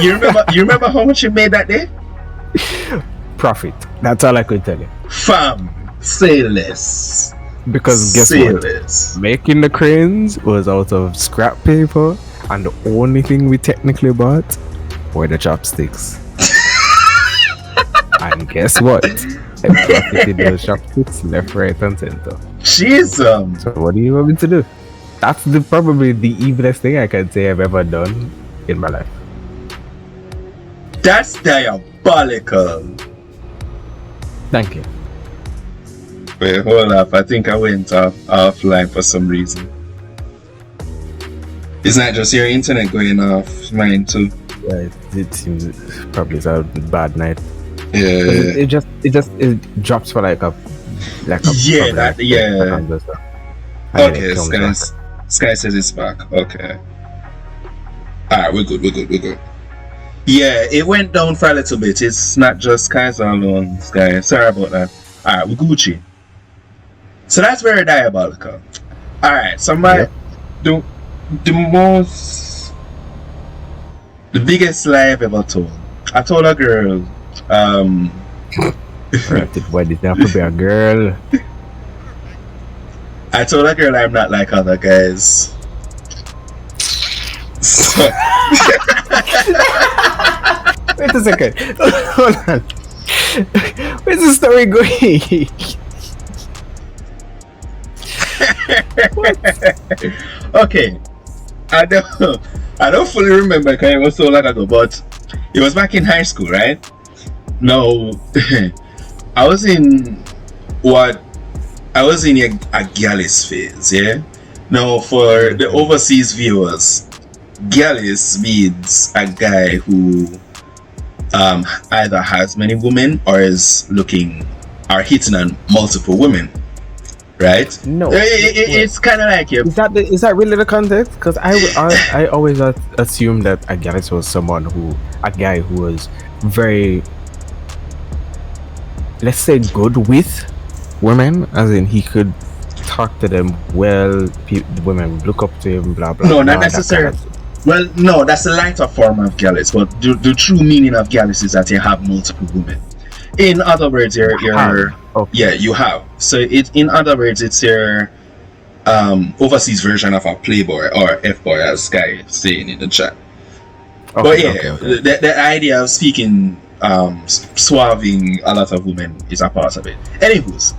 You remember how much you made that day? Profit. That's all I could tell you. Fam, say less. Because guess what? Making the cranes was out of scrap paper, and the only thing we technically bought were the chopsticks. And guess what? I profited those chopsticks left, right, and center. Jesus. So what do you want me to do? That's probably the evilest thing I can say I've ever done in my life. That's diabolical. Thank you. Wait, hold up. I think I went offline for some reason. It's not just your internet going off, mine too. Yeah, it seems probably it's a bad night. Yeah. It just drops for like a yeah. Okay, Sky says it's back. Okay. Alright, we're good. Yeah, it went down for a little bit. It's not just Kaiser alone, Sky. Sorry about that. Alright, we're Gucci. So that's very diabolical. Alright, so the biggest lie I've ever told. I told a girl, why did that have to be a girl? I told a girl I'm not like other guys. So Wait a second. Hold on. Where's the story going? Okay, I don't fully remember because it was so long ago, but it was back in high school, right? No, I was in a Gallus phase, yeah. Now for the overseas viewers, Gallus means a guy who either has many women or is looking or hitting on multiple women. Right? No, it's kind of like Is that really the context? Because I always assumed that a Gallus was a guy who was very, let's say, good with women, as in he could talk to them well. Women look up to him, blah blah. No, not necessarily. Well, no, that's a lighter form of Gallus, but the true meaning of Gallus is that you have multiple women. In other words, you have. So in other words, it's your overseas version of a playboy or F-boy, as Sky is saying in the chat. Okay, but yeah, the idea of speaking, swabbing a lot of women is a part of it. Anyways,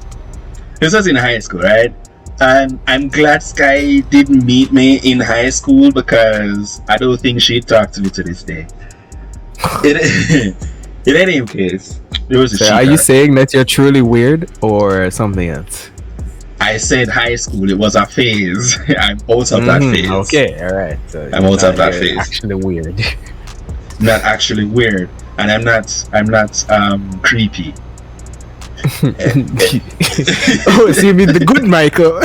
this was in high school, right? And I'm glad Sky didn't meet me in high school because I don't think she'd talk to me to this day. In any case, there was a so are you saying that you're truly weird or something else? I said high school. It was a phase. I'm out of that phase. Okay, all right. So I'm out of that phase. Actually weird. Not actually weird, and I'm not creepy. Oh, so you mean the good Michael?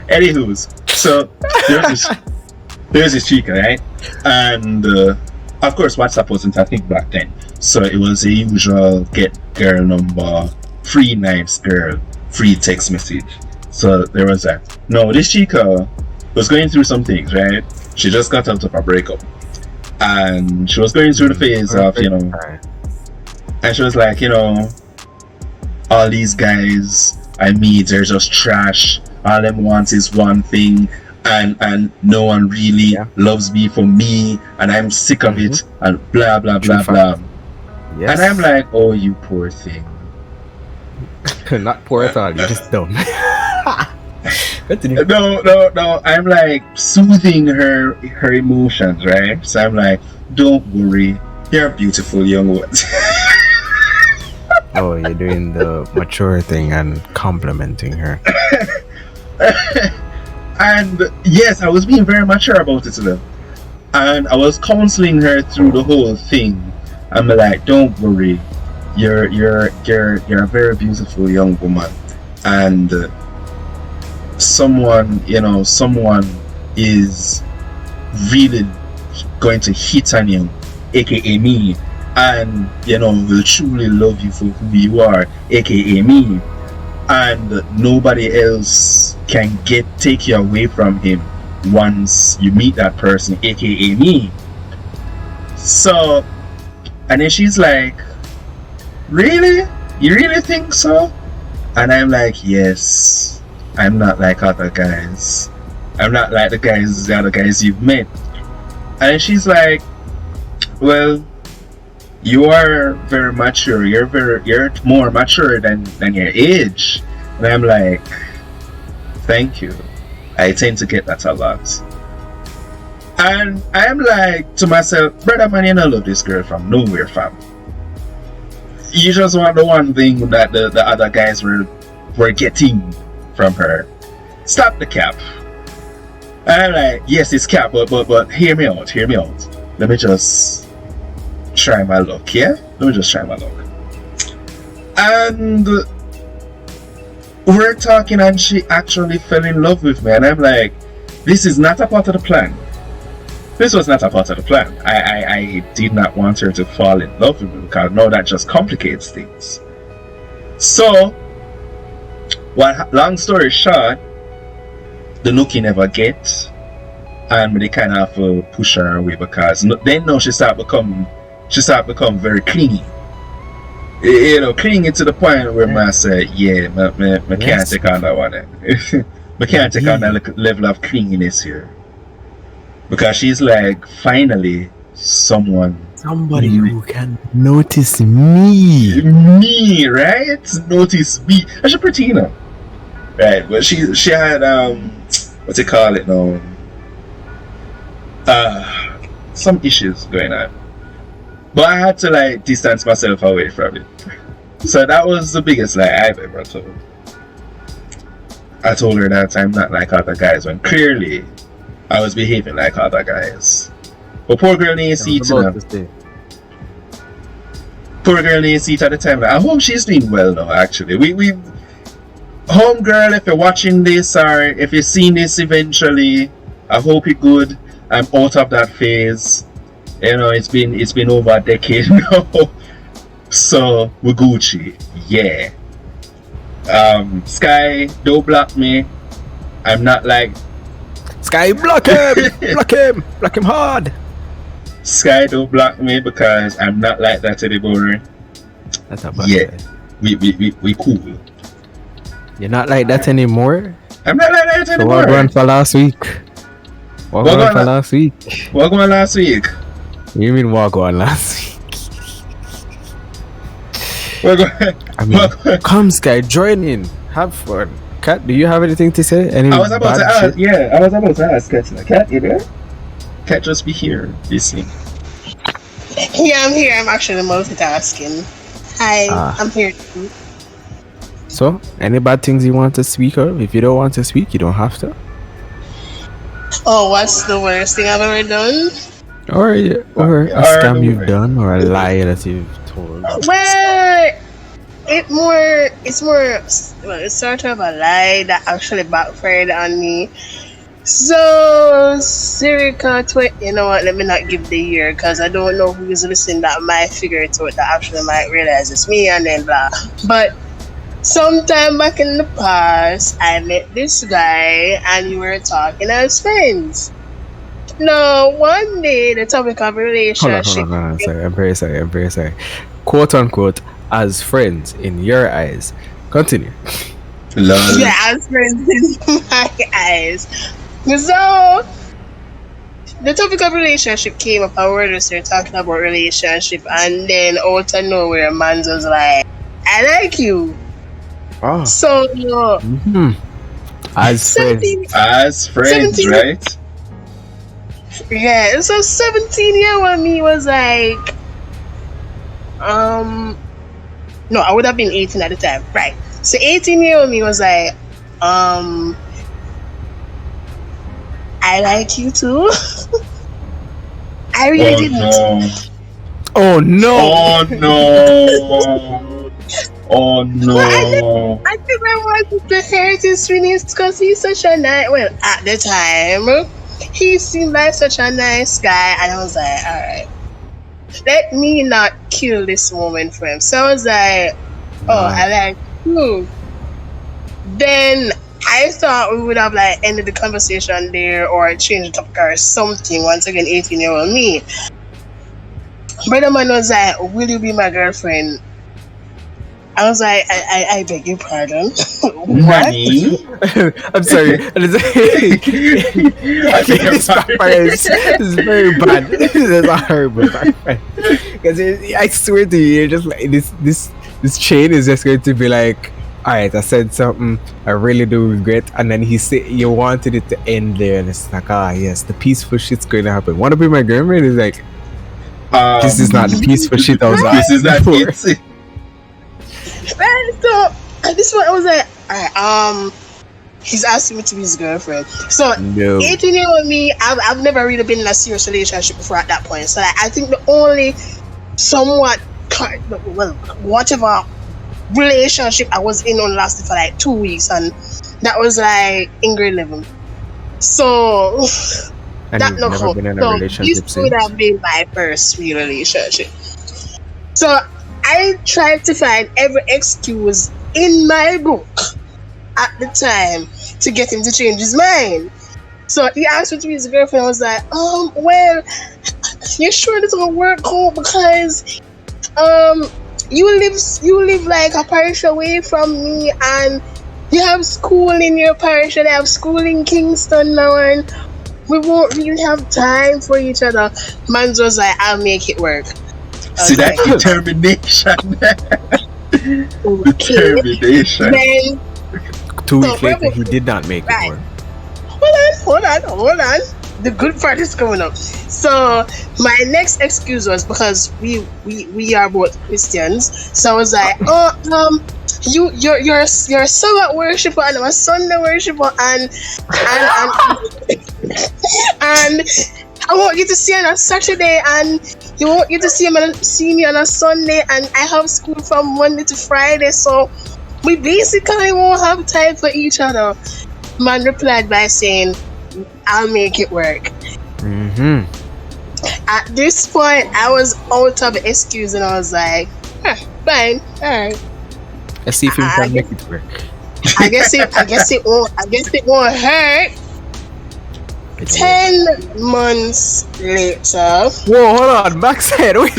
Anywho's, so there's this chica, right? And of course, WhatsApp wasn't a thing back then, so it was the usual get girl number, free nice girl, free text message. So there was that. No, this chica was going through some things, right? She just got out of a breakup, and she was going through the phase of, and she was like, all these guys I meet, they're just trash. All them want is one thing, and no one really loves me for me, and I'm sick of it, and blah blah blah blah. Yes. And I'm like, oh, you poor thing. Not poor at all. You're just dumb. No. I'm like soothing her emotions, right? So I'm like, don't worry, you're a beautiful young woman. Oh, you're doing the mature thing and complimenting her. And yes, I was being very mature about it to them, and I was counseling her through the whole thing. I'm like, don't worry, you're a very beautiful young woman, and someone is really going to hit on you, aka me, and will truly love you for who you are, aka me, and nobody else can take you away from him, once you meet that person, aka me. So, and then she's like, really? You really think so? And I'm like, yes. I'm not like other guys. I'm not like the other guys you've met. And she's like, well, you are very mature. You're more mature than your age. And I'm like, thank you. I tend to get that a lot. And I'm like to myself, brother man, you don't love this girl from nowhere, fam. You just want the one thing that the other guys were getting from her. Stop the cap. And I'm like, yes, it's cap, but hear me out. Let me just try my luck, yeah? Let me just try my luck. And we're talking and she actually fell in love with me. And I'm like, this is not a part of the plan. This was not a part of the plan. I did not want her to fall in love with me because no, that just complicates things. So, long story short, the nookie never get, and they kind of push her away because then now she start become very clingy. You know, clingy to the point where I say, yeah, I can't take on that one. I can't take on that level of clinginess here. Because she's like, finally, somebody who can notice me. Me, right? Notice me. And she's pretty, you know. Right, but she had, what's it call it now? Some issues going on. But I had to, like, distance myself away from it. So that was the biggest lie I've ever told. I told her that I'm not like other guys when clearly I was behaving like other guys. But poor girl didn't see it, you know. Poor girl didn't see it at the time. I hope she's doing well now, actually. We home girl, if you're watching this or if you've seen this eventually, I hope you're good. I'm out of that phase. You know, it's been over a decade now. So we're Gucci. Yeah. Sky, don't block me. I'm not like Sky, block him! Block him hard! Sky, don't block me because I'm not like that anymore. That's a bad yeah. We cool. You're not like that anymore? I'm not like that anymore. So what went for last week? What went for last week? What went last week? You mean what went last week? I mean, come Sky, join in. Have fun. Kat, do you have anything to say? I was about to ask Kat. Kat, you there? Kat, just be here, listening. Yeah, I'm here. I'm actually multitasking. Hi, I'm here too. So, any bad things you want to speak of? If you don't want to speak, you don't have to. Oh, what's the worst thing I've ever done? Or a scam you've done, or a lie that you've told? Well, it's sort of a lie that actually backfired on me. So, circa, you know what, let me not give the year because I don't know who's listening that might figure it out, that actually might realize it's me and then blah. But sometime back in the past, I met this guy and we were talking as friends. Now, one day, the topic of relationship... Hold on. Sorry, I'm very sorry. Quote unquote, as friends in your eyes. Continue. Love. Yeah, as friends in my eyes. So, the topic of relationship came up and we started talking about relationship, and then out of nowhere, man was like, I like you. Oh. So, as friends. As friends, 17, right? Yeah, so 17-year-old me was like, no, I would have been 18 at the time, right? So 18-year-old me was like, I like you too. I really didn't. No. Oh no! Oh no! Well, I think I wanted to hear his feelings because he's such a nice. Well, at the time, he seemed like such a nice guy, and I was like, all right, let me not kill this moment for him. So I was like, oh, I like you. Then I thought we would have like ended the conversation there or changed the topic or something. Once again, 18-year-old me. Brother man was like, "Will you be my girlfriend?" I was like, I beg your pardon. Money. I'm sorry. This backfire is very bad. This is a horrible backfire. Because I swear to you, you're just like this chain is just going to be like, alright, I said something I really do regret, and then you wanted it to end there, and it's like, yes, the peaceful shit's going to happen. Want to be my girlfriend? It's like, this is not the peaceful shit I was like. This is not it. Right, so at this point I was like, alright, he's asking me to be his girlfriend. So No. 18-year-old me, I've never really been in a serious relationship before at that point. So like, I think the only whatever relationship I was in only lasted for like 2 weeks, and that was like in grade 11. So And that you've no never count. been in a So relationship this would since? have been my first real relationship. So I tried to find every excuse in my book at the time to get him to change his mind. So he asked me to be his girlfriend. I was like, well, you sure this will work out because you live like a parish away from me, and you have school in your parish and I have school in Kingston now, and we won't really have time for each other. Mans was like, I'll make it work. See that determination. Determination. Then 2 weeks later, he did not make Right. it work. hold on. The good part is coming up. So my next excuse was because we are both Christians. So I was like, you're a Sabbath worshiper and I'm a Sunday worshiper, and I won't get to see you on a Saturday, and you won't get to see me on a Sunday, and I have school from Monday to Friday, so we basically won't have time for each other. Man replied by saying, I'll make it work. Mm-hmm. At this point, I was out of excuse, and I was like, fine, alright. Let's see if we can make it work. I guess it won't hurt. 10 months later. Whoa, hold on, backside, wait.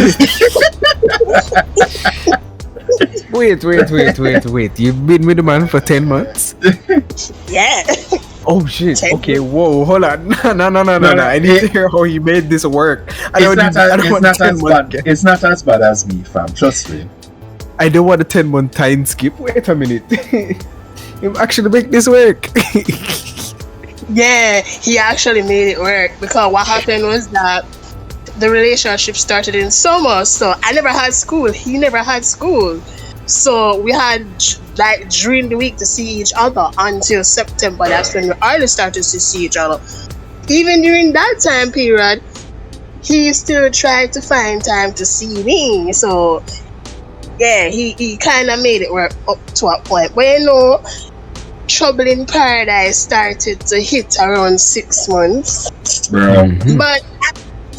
wait. You've been with the man for 10 months? Yeah. Oh shit. 10 Okay, whoa, hold on. No. I need to hear how he made this work. It's not as bad as me, fam. Trust me. I don't want a 10-month time skip. Wait a minute. You actually make this work. Yeah, he actually made it work, because what happened was that the relationship started in summer, so I never had school, he never had school, so we had like during the week to see each other until September. That's when we already started to see each other. Even during that time period, he still tried to find time to see me, so yeah, he kind of made it work up to a point. But you know, trouble in paradise started to hit around 6 months. Bro. But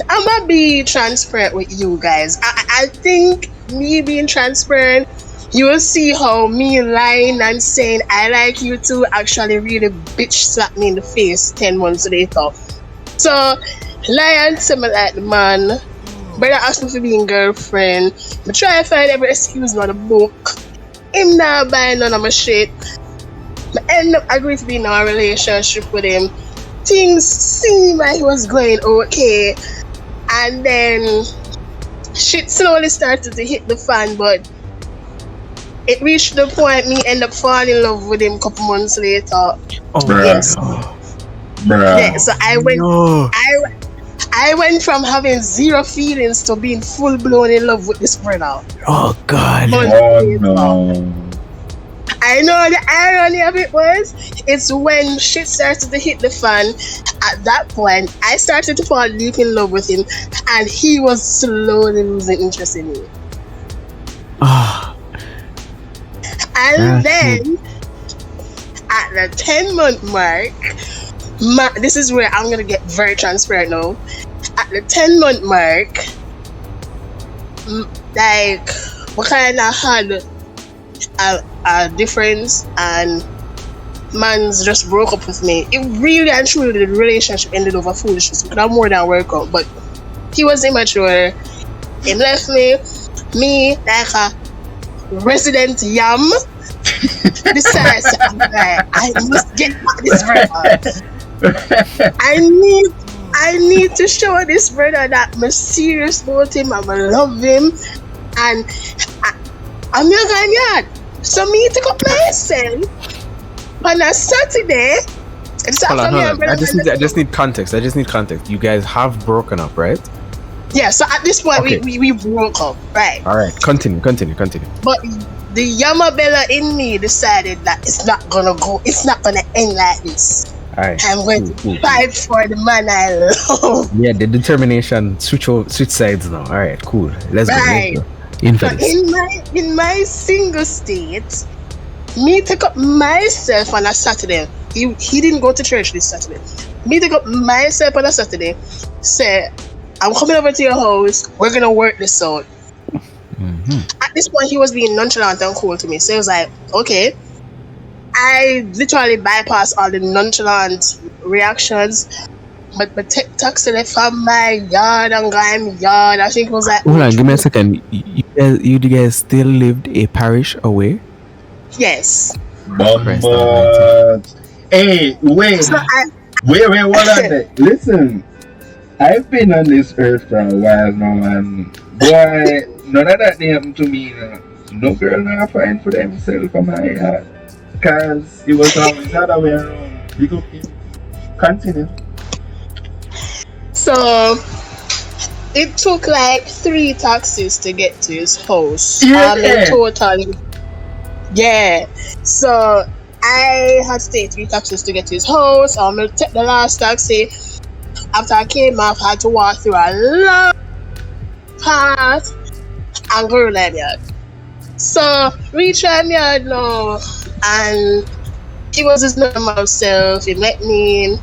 I'm gonna be transparent with you guys. I think me being transparent, you will see how me lying and saying I like you too actually really bitch slapped me in the face 10 months later. So lie and say me like the man, brother asked me for being girlfriend, but try to find every excuse on the book. Him not buying none of my shit. I end up agreeing to be in a relationship with him. Things seemed like it was going okay, and then shit slowly started to hit the fan, but it reached the point me end up falling in love with him a couple months later. Oh, yes. Bruh. Yeah, so I went from having zero feelings to being full blown in love with this brother. Oh god. Oh no. I know the irony of it was, it's when shit started to hit the fan. At that point, I started to fall deep in love with him, and he was slowly losing interest in me. And then, at the 10-month mark, this is where I'm gonna get very transparent now. At the 10-month mark, like, we kind of had a difference, and man's just broke up with me. It really and truly, the relationship ended over foolishness. It could have more than work out, but he was immature. He left me. Me, like a resident yam, decides I must get back this brother. I need to show this brother that I'm serious about him, I love him, and I'm your guy. So me took up myself on a Saturday. Hold on. I just need context. You guys have broken up, right? Yeah, so at this point Okay. we broke up, right? Alright, continue. But the Yamabella in me decided that it's not gonna end like this. Alright. I'm going Cool. to fight for the man I love. Yeah, the determination switch sides now. Alright, cool. Let's Right. go. In for But this. in my single state, me take up myself on a Saturday. He didn't go to church this Saturday. Me take up myself on a Saturday, say, I'm coming over to your house, we're gonna work this out. At this point, he was being nonchalant and cool to me. So he was like, okay. I literally bypassed all the nonchalant reactions. But take taxi left from my yard and got my yard. I think it was like, Hold on, give me a second. You guys still lived a parish away? yes. Bombard. Hey, wait. So Wait, hold on there. Listen, I've been on this earth for a while now, and boy, none of that happened to me. No girl not find for themselves for my heart. Because it was always the other way around. You go continue. So it took like 3 taxis to get to his house. Yeah. In total. Yeah. So I had to take 3 taxis to get to his house. I'm gonna take the last taxi. After I came off, I had to walk through a long path and go to my yard. So reach my yard now, and he was his normal self. He met me.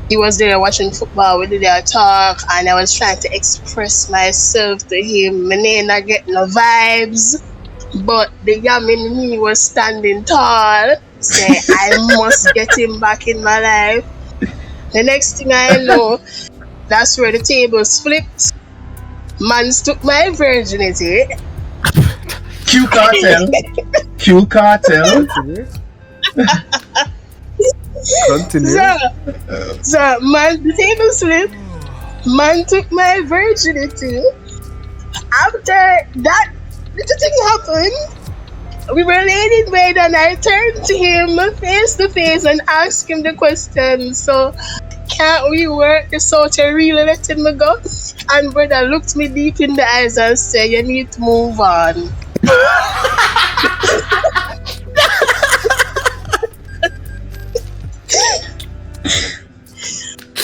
He was there watching football. We did our talk, and I was trying to express myself to him. My name not getting no vibes, but the yam in me was standing tall. Say I must get him back in my life. The next thing I know, that's where the tables flipped. Mans took my virginity. Q Cartel. Q Cartel. Continue. So man, the tables flipped. Man took my virginity. After that, little thing happened. We were laying in bed, and I turned to him face to face and asked him the question. So, can't we work this out? You really letting me go? And brother looked me deep in the eyes and said, you need to move on.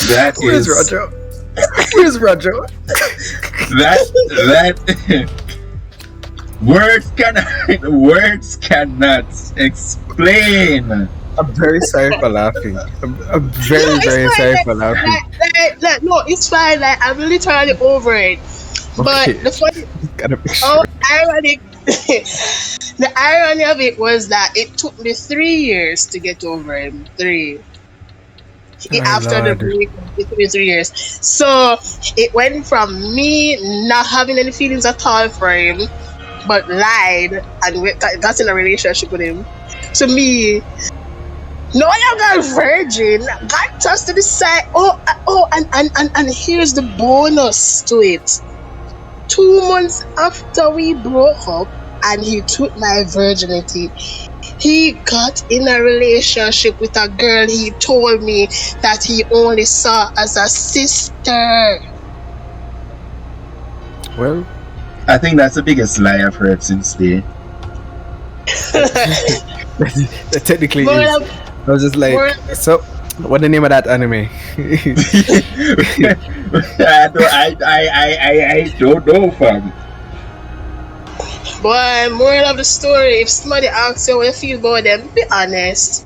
That Where's is Roger? Where's Roger? that words cannot explain. I'm very sorry for laughing. I'm very it's sorry fine. for laughing. No, it's fine. Like, I'm literally over it. But Okay. the funny, Gotta make sure. ironic, the irony of it was that it took me 3 years to get over him. 3. My After the Lord. break, it took me 3 years. So it went from me not having any feelings at all for him, but lied and got in a relationship with him, to me, no, I got virgin, got tossed to the side. And here's the bonus to it. 2 months after we broke up and he took my virginity, he got in a relationship with a girl he told me that he only saw as a sister. Well, I think that's the biggest lie I've heard since day. that technically But, is. I was just like, More- so, what the name of that anime? I don't know, fam. Boy, moral of the story, if somebody asks you how you feel about them, be honest.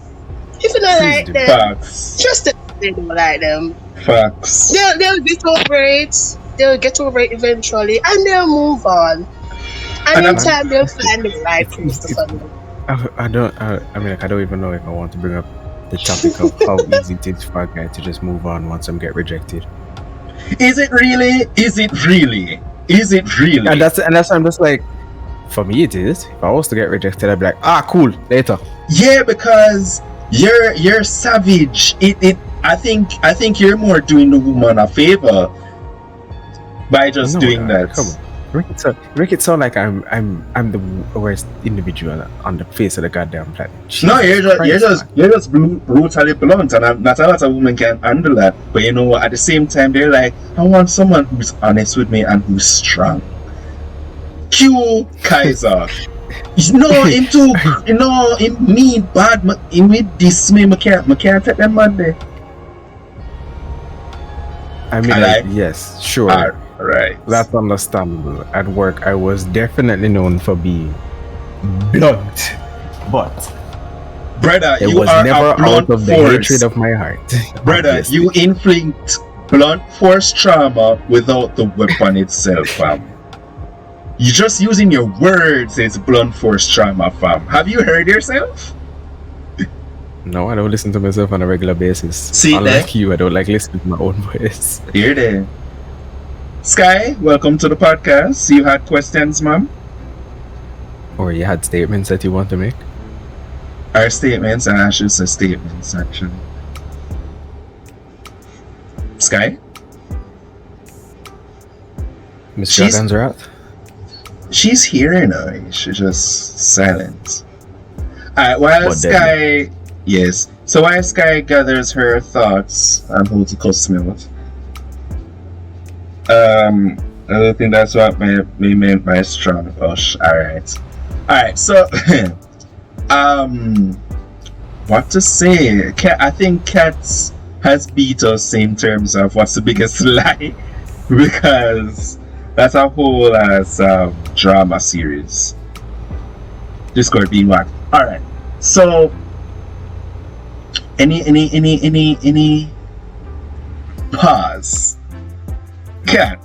If you don't Please like do. them, Facts. just that they don't like them. Facts. They'll get over it. They'll get over it eventually, and they'll move on. And And in I'm- time, they'll find the right place to follow. I don't even know if I want to bring up the topic of how easy it is for a guy to just move on once I'm get rejected. Is it really? Is it really? Is it really? And that's I'm just like, for me it is. If I was to get rejected, I'd be like, cool, later. Yeah, because you're savage. I think you're more doing the woman a favor by just doing that. Come on. Make it sound like I'm the worst individual on the face of the goddamn planet. No, you're just brutally blunt, and not a lot of women can handle that. But you know what? At the same time, they're like, I want someone who's honest with me and who's strong. Q Kaiser. No, him mean bad. Him with this me, I can't take them man there. I mean, yes, sure. Right. That's understandable. At work, I was definitely known for being blunt, but brother, it you was are never a blunt out of the force. hatred of my heart. Brother, Obviously. you inflict blunt force trauma without the weapon itself, fam. You're just using your words as blunt force trauma, fam. Have you heard yourself? No, I don't listen to myself on a regular basis. See Unlike that? you, I don't like listening to my own voice. Here there. Sky, welcome to the podcast. You had questions, ma'am? Or you had statements that you want to make? Our statements, and I should say statements, actually. Sky? Miss She's- Dragon's Wrath? She's here now. She's just silent. Alright, while But Sky... Yes. So while Sky gathers her thoughts on who to cuss me with, I don't think that's what we meant by strong push. Alright, so what to say? I think Cats has beat us in terms of what's the biggest lie, because that's a whole as drama series. Discord being one. Alright. So any pause. Cat,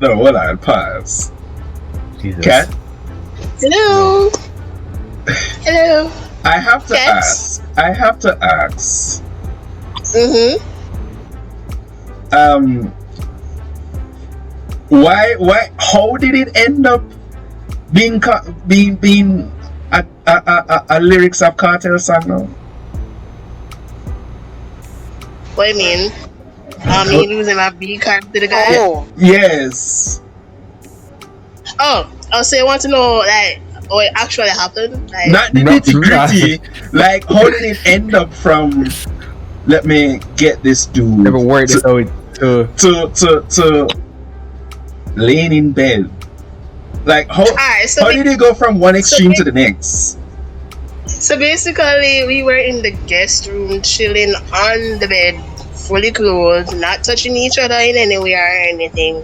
no, hold on, pause. Jesus. Cat, Hello. Hello. I have to Cats? ask. Mm-hmm. Why, how did it end up being a lyrics of Cartel song now? What do you mean? Me losing my B card to the guy? Yes. Oh, so you want to know, like, what actually happened? Like, Not the nitty-gritty. Like, how did it end up from, let me get this dude Never worried this out to laying in bed? Like, how did it go from one extreme to the next? So basically, we were in the guest room chilling on the bed, fully clothed, not touching each other in any way or anything.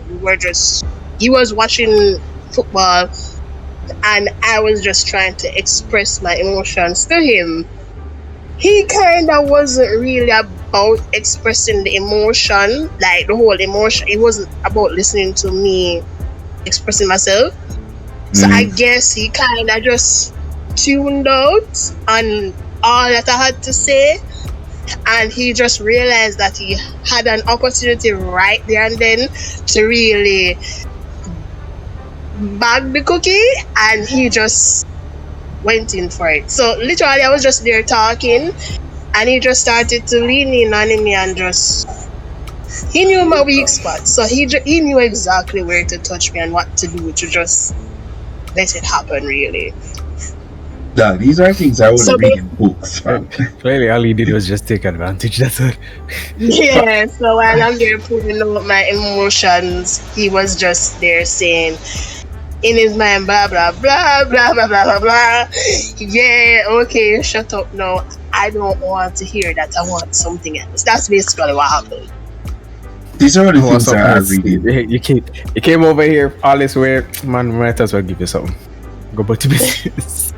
He was watching football, and I was just trying to express my emotions to him. He kind of wasn't really about expressing the emotion, like the whole emotion. It wasn't about listening to me expressing myself. So I guess he kind of just tuned out on all that I had to say, and he just realized that he had an opportunity right there and then to really bag the cookie, and he just went in for it. So literally I was just there talking, and he just started to lean in on me and he knew my weak spot, so he knew exactly where to touch me and what to do to just let it happen, really. Dog, these are things I would read in books, fam. Clearly, all he did was just take advantage. That's all. Yeah, so while I'm there putting out my emotions, he was just there saying in his mind, blah blah blah blah blah blah blah blah. Yeah, okay, shut up now. I don't want to hear that. I want something else. That's basically what happened. These are the things that I read. You came over here all this way, man. Might as well give you something. Go back to business.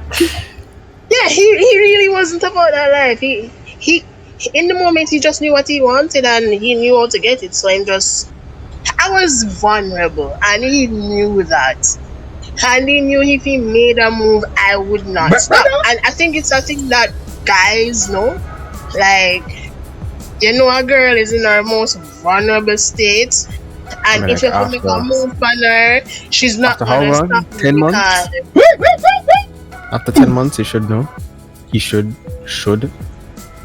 Yeah, he really wasn't about that life. He in the moment he just knew what he wanted and he knew how to get it. So I was vulnerable and he knew that. And he knew if he made a move, I would not stop. And I think it's a thing that guys know. Like, you know, a girl is in her most vulnerable state, and if you can make a move on her, she's not after how gonna long? stop 10 you months? because- After 10 months, he should know. He should,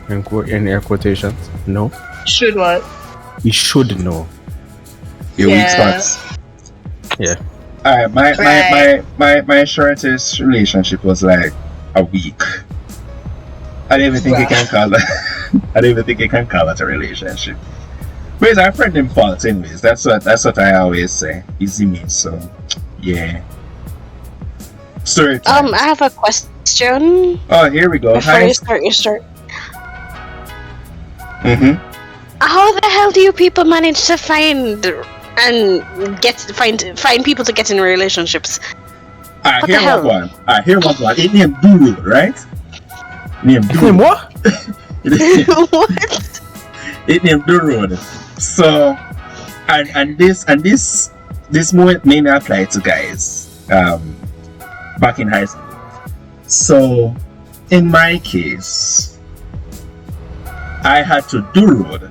in air quotations, no. Should what? He should know. Your weak Yeah. spots. Yeah. Alright, my shortest relationship was like a week. I don't even think you can call that. I don't even think you can call it a relationship. But it's our friend in fault, anyways. That's what I always say. Easy me, so yeah. Story time. I have a question. Oh, here we go. Before Hi. you start your story. Mm-hmm. How the hell do you people manage to find people to get in relationships? Alright, What here the hell? one. Alright, here one. It named Duru, right? Named Duru. Name what? What? It named Duru. So, and this moment mainly applied to guys. Back in high school. So, in my case, I had to do road,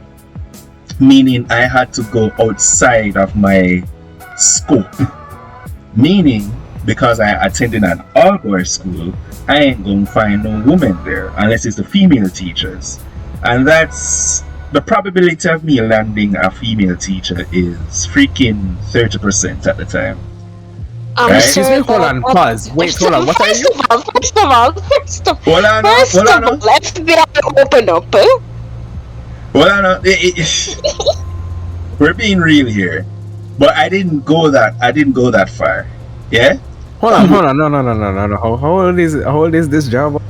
meaning I had to go outside of my scope. Meaning, because I attended an all-boys school, I ain't gonna find no woman there unless it's the female teachers. And that's the probability of me landing a female teacher is freaking 30% at the time. Right? Excuse me, hold on, pause. Wait, hold on, what are you? First of all, Hold on, FBI open up. Hold on. We're being real here, but I didn't go that far. Yeah, Hold on, no. How old is this job?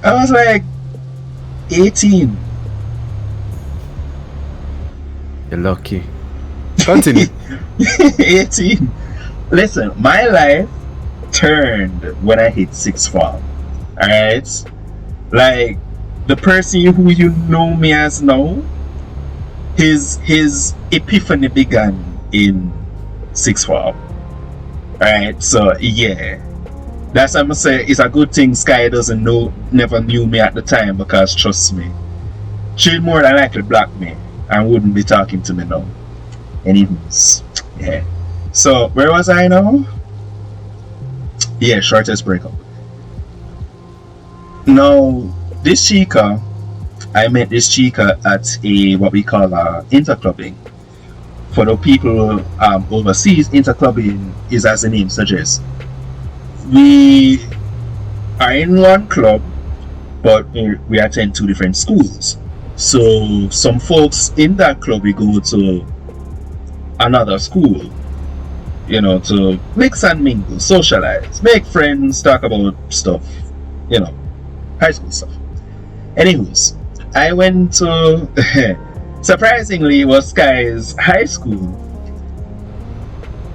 I was like 18. You're lucky. Continue. 18. Listen, my life turned when I hit sixth form. Alright? Like, the person who you know me as now, his epiphany began in sixth form. Alright, so yeah. That's what I'm gonna say. It's a good thing Sky never knew me at the time, because trust me, she'd more than likely block me and wouldn't be talking to me now. Anyways, yeah. So where was I now? Yeah, shortest breakup. Now this chica, I met this chica at a what we call interclubbing. For the people overseas, interclubbing is as the name suggests. We are in one club, but we attend two different schools. So some folks in that club, we go to another school, you know, to mix and mingle, socialize, make friends, talk about stuff, you know, high school stuff. Anyways, I went to surprisingly, it was Sky's high school.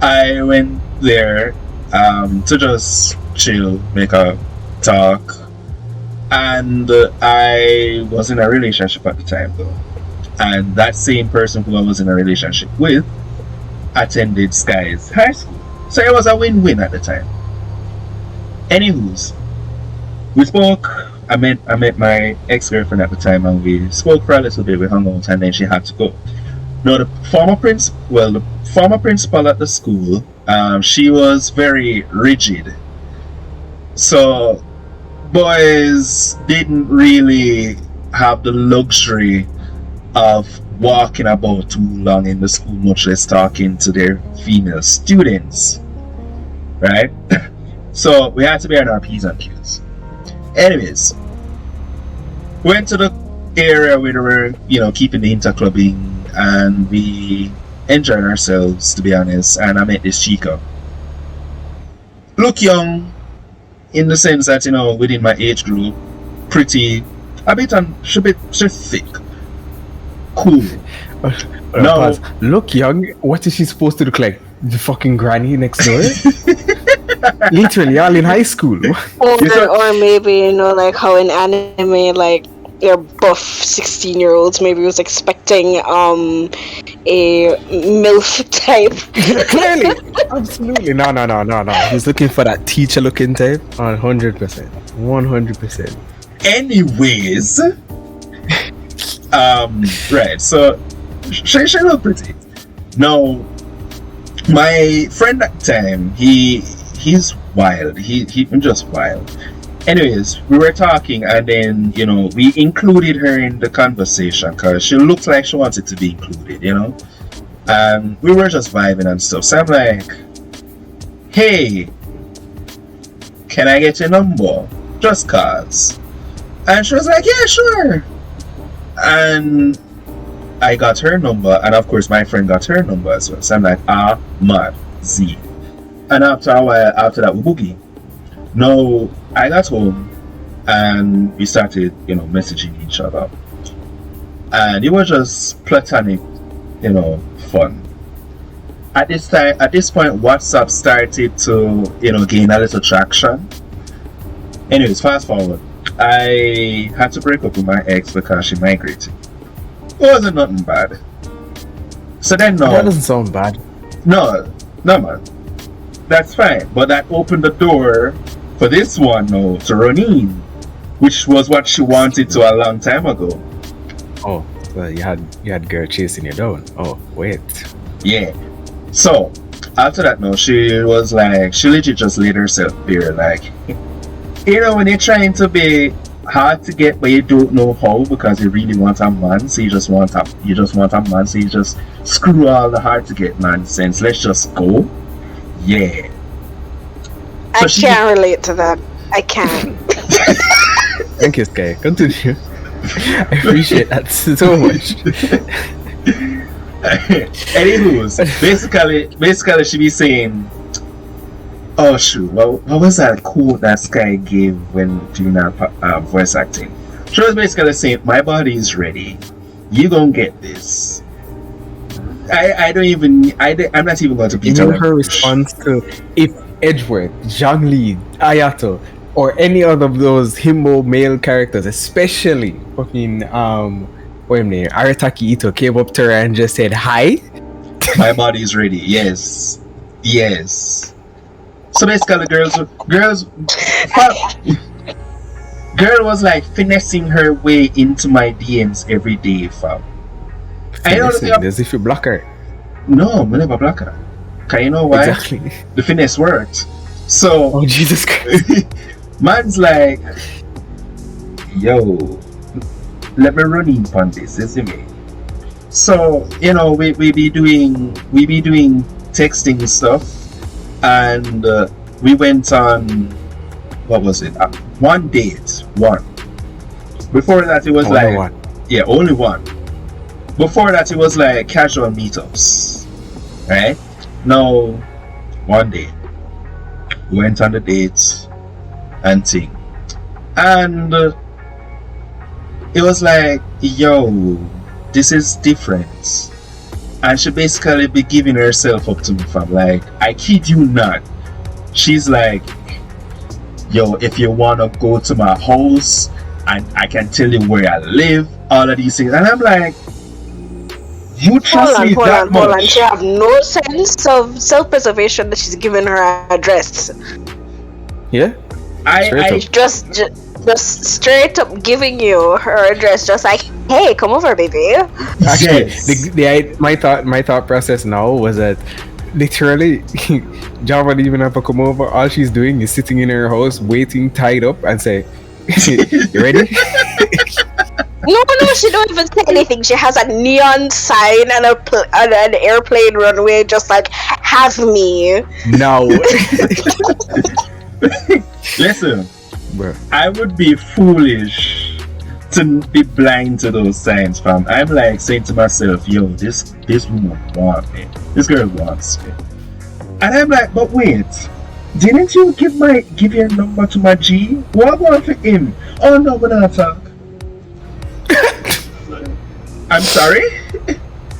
I went there to just chill, make a talk, and I was in a relationship at the time though, and that same person who I was in a relationship with attended Sky's high school, so it was a win-win at the time. Anywho's, we spoke. I met my ex-girlfriend at the time, and we spoke for a little bit. We hung out, and then she had to go. Now the former principal at the school, she was very rigid, so boys didn't really have the luxury of walking about too long in the school, much less talking to their female students, right? So we had to be on our P's and Q's. Anyways, went to the area where we were, you know, keeping the interclubbing, and we enjoyed ourselves, to be honest. And I met this chica. Look young, in the sense that, you know, within my age group, pretty, she's thick, cool. No. Pause. Look young. What is she supposed to look like? The fucking granny next door? Literally, all in high school. Or maybe, you know, like how in anime, like your buff 16-year-olds maybe was expecting a MILF type. Clearly, absolutely. No. He's looking for that teacher-looking type. 100%. Anyways, right. So she looked pretty. Now, my friend at the time, he's wild. He's just wild. Anyways, we were talking, and then we included her in the conversation because she looked like she wanted to be included. And we were just vibing and stuff. So I'm like, hey, can I get your number? Just cause. And she was like, yeah, sure. And I got her number, and of course my friend got her number as well. So I'm like, mad Z. And after a while, after that, we boogie. Now I got home and we started, messaging each other. And it was just platonic, fun. At this point, WhatsApp started to, gain a little traction. Anyways, fast forward. I had to break up with my ex because she migrated. It wasn't nothing bad. So then no. That doesn't sound bad. No man. That's fine. But that opened the door for this one now to run in, which was what she wanted to a long time ago. Oh, well, you had girl chasing you down. Oh, wait. Yeah. So after that no, she was like, she legit just laid herself bare, like, when you're trying to be hard to get but you don't know how because you really want a man, so you just want a man, so you just screw all the hard to get nonsense. Let's just go. Yeah. I can't relate to that. I can't. Thank you, Sky. Continue. I appreciate that so much. Anywho's, basically she be saying, oh shoot, what was that quote that Sky gave when doing our voice acting? She was basically saying, my body is ready, you gonna get this. I'm not even going to beat her. Her response to if Edgeworth, Zhongli, Ayato, or any other of those himbo male characters, especially fucking what his name, Arataki Ito, came up to her and just said hi. My body is ready. Yes. So basically, girl was like finessing her way into my DMs every day, fam. I know as if you block her. No, I never block her. Cause you know why? Exactly. The finesse worked. So oh Jesus Christ. Man's like, yo, let me run in on this, isn't it? So, we be doing texting stuff, and we went on, what was it? One date. Before that, it was only one. Yeah, only one. Before that, it was like casual meetups, right? Now, one day, we went on the dates and thing, and it was like, yo, this is different. And she basically be giving herself up to me, fam. Like, I kid you not. She's like, yo, if you wanna go to my house, and I can tell you where I live, all of these things. And I'm like, you trust me that much? Hold on. She have no sense of self-preservation that she's giving her address. Yeah. I just straight up giving you her address, just like, hey, come over, baby. Actually, yes. My thought process now was that literally Java didn't even have to come over. All she's doing is sitting in her house, waiting, tied up, and say, you ready? No, she don't even say anything. She has a neon sign and an airplane runway, just like, have me. No. Listen, bro. I would be foolish to be blind to those signs, fam. I'm like saying to myself, yo, this woman wants me. This girl wants me. And I'm like, but wait, didn't you give your number to my G? What about for him? Oh no, we're not talk. I'm sorry?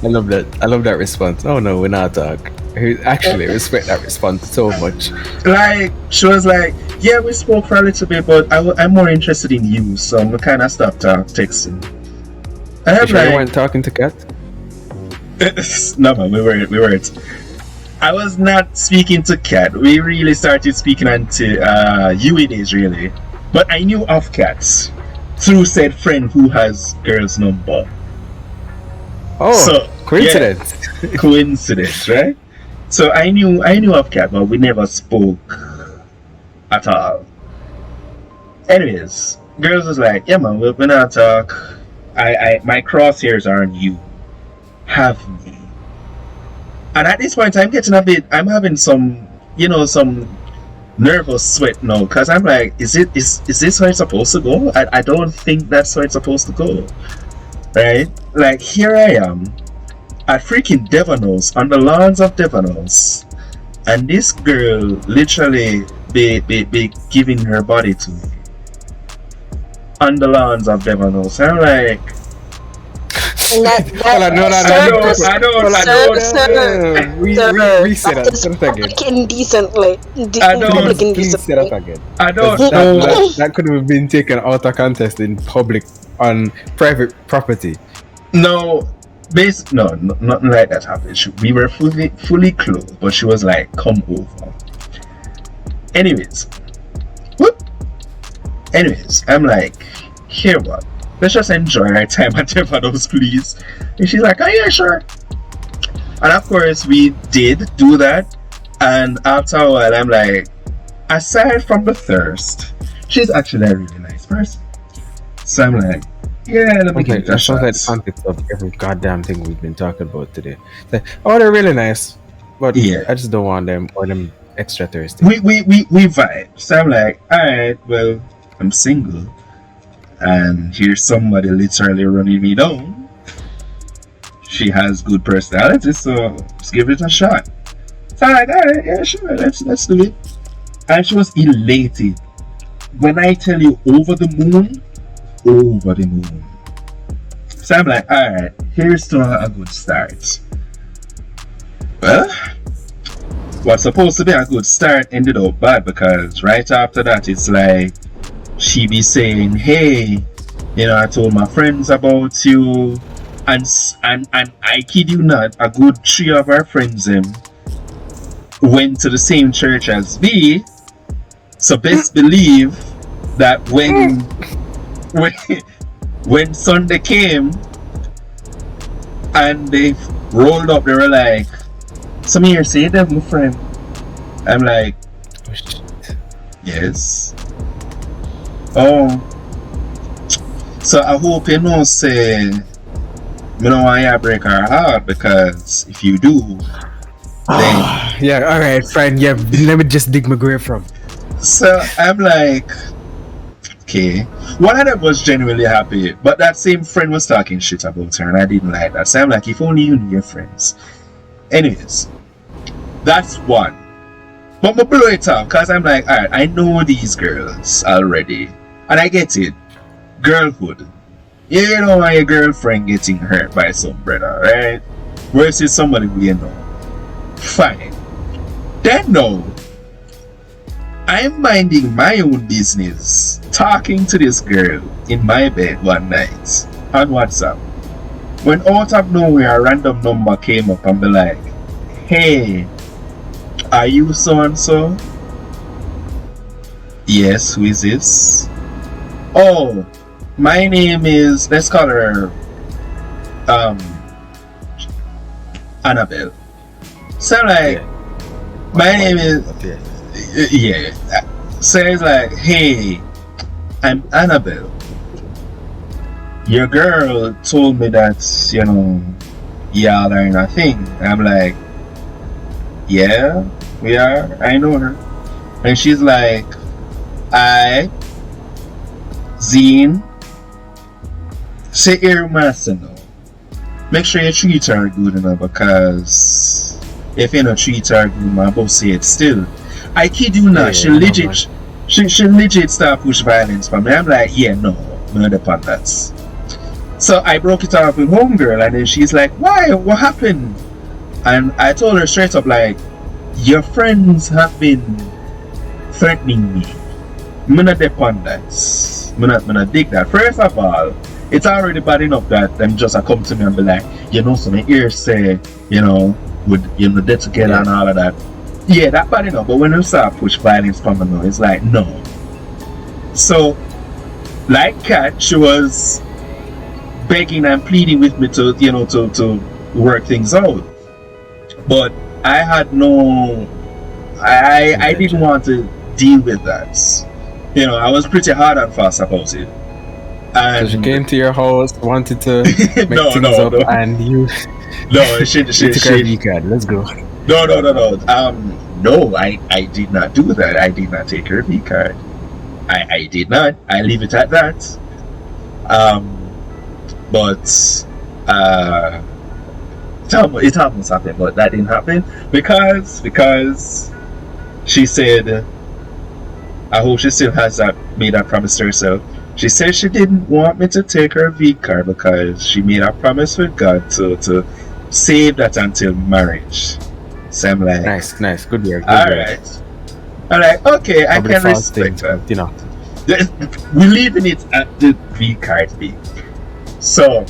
I love that response. Oh no, we're not talk. I actually respect that response so much. Like, she was like, yeah, we spoke for a little bit, but I'm more interested in you, so I'm kind of stopped texting. And I'm sure you weren't talking to Kat? No, man, we weren't. I was not speaking to Kat. We really started speaking until UE days, really. But I knew of Kat. through said friend who has girl's number. Oh, So, coincidence. Coincidence, right? So I knew of Kat, but we never spoke at all. Anyways, girls was like, yeah man, we're gonna talk. My crosshairs are on you. Have me. And at this point I'm having some nervous sweat now, because I'm like, is this how it's supposed to go? I don't think that's how it's supposed to go. Right? Like, here I am at freaking Devonos, on the lawns of Devonos, and this girl literally be giving her body to me on the lawns of Devonos. I'm like, Reset that again. Indecently. I don't- Please say that again. I don't know. That could have been taken out of context in public on private property. No, nothing like that happened. We were fully clothed, but she was like, come over. Anyways, I'm like, here what? Let's just enjoy our time at Devonos, please. And she's like, oh yeah, sure. And of course, we did do that. And after a while, I'm like, aside from the thirst, she's actually a really nice person. So I'm like, yeah, let me give it a That sounds like the shot. context of every goddamn thing we've been talking about today. It's like, oh, they're really nice, but Yeah. I just don't want them extra thirsty. We vibe. So I'm like, alright, well, I'm single. And here's somebody literally running me down. She has good personality, so let's give it a shot. So I'm like, alright, yeah, sure, let's do it. And she was elated. When I tell you over the moon. So I'm like, alright, here's to a good start. Well, what's supposed to be a good start ended up bad, because right after that it's like she be saying, hey, I told my friends about you, and I kid you not, a good 3 of our friends went to the same church as me. So best believe that when Sunday came and they rolled up, they were like, some here say that, my friend. I'm like, Oh, shit. yes. Oh. So I hope you know, say, me don't want you to break her heart, because if you do, then. Yeah, alright, fine. Yeah, let me just dig my grave from. So I'm like, okay. One of them was genuinely happy, but that same friend was talking shit about her, and I didn't like that. So I'm like, if only you knew your friends. Anyways, that's one. But I blow it up, because I'm like, alright, I know these girls already, and I get it. Girlhood. You don't want your girlfriend getting hurt by some brother, right? Versus somebody we know. Fine. Then no. I'm minding my own business, talking to this girl in my bed one night on WhatsApp, when out of nowhere a random number came up and be like, hey, are you so and so? Yes, who is this? Oh, my name is, let's call her Annabelle. So I'm like, my name is, yeah. So it's like, hey, I'm Annabelle. Your girl told me that, y'all are in a thing. I'm like, yeah, we are. I know her. And she's like, Zine, say here, master now. Make sure you treat her good enough, because if you don't treat her good, my boss say it still. I kid you not, she legit start push violence for me. I'm like, yeah, no, not upon that. So I broke it off with homegirl, and then she's like, why? What happened? And I told her straight up, like, your friends have been threatening me. I'm not upon that. I'm not dig that. First of all, it's already bad enough that them just come to me and be like, some ears say, would dead together and all of that. Yeah, that bad enough. But when you start push violence from me now, it's like, no. So like Kat, she was begging and pleading with me to, to work things out. But I had no, I didn't want to deal with that. I was pretty hard and fast about it. And So she came to your house, wanted to make no, things no, up, no, and you no, she took her V card. Let's go. no, no, I did not do that. I did not take her V card. I did not. I leave it at that. But it almost happened, but that didn't happen because she said, I hope she still has made that promise to herself. She said she didn't want me to take her V card because she made a promise with God to save that until marriage. So I'm like, Nice, good work. alright. I'm like, okay, I Probably can fast respect thing, that. We're leaving it at the V card thing. So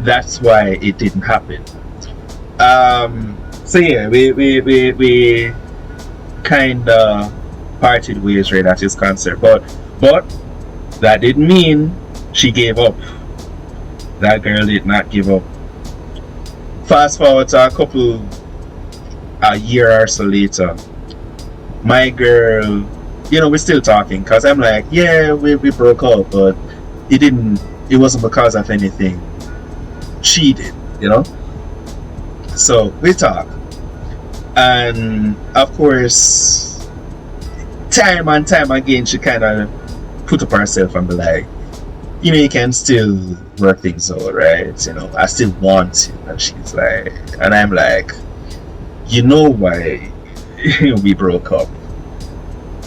that's why it didn't happen. So yeah, we kinda parted ways right at his concert, but that didn't mean she gave up. That girl did not give up. Fast forward to a year or so later, my girl, we're still talking, because I'm like, yeah, we broke up, but it wasn't because of anything she did, so we talk, and of course time and time again she kind of put up herself and be like, you can still work things out, right? I still want you. And she's like, and I'm like, you know why we broke up?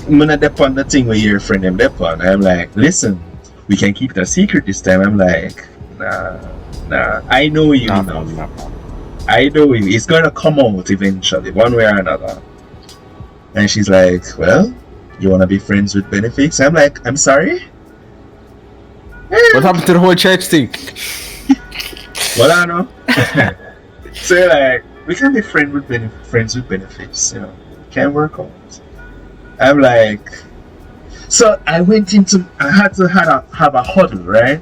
I'm gonna depend the thing where your friend them depend. I'm like, listen, we can keep it a secret this time. I'm like, nah, I know you enough. I know you. It's gonna come out eventually, one way or another. And she's like, well, you wanna be friends with benefits? I'm like, I'm sorry? What happened to the whole church thing? Well, I know. So like, we can be friends with benefits, Can't work out. I'm like, so I had to have a huddle, right?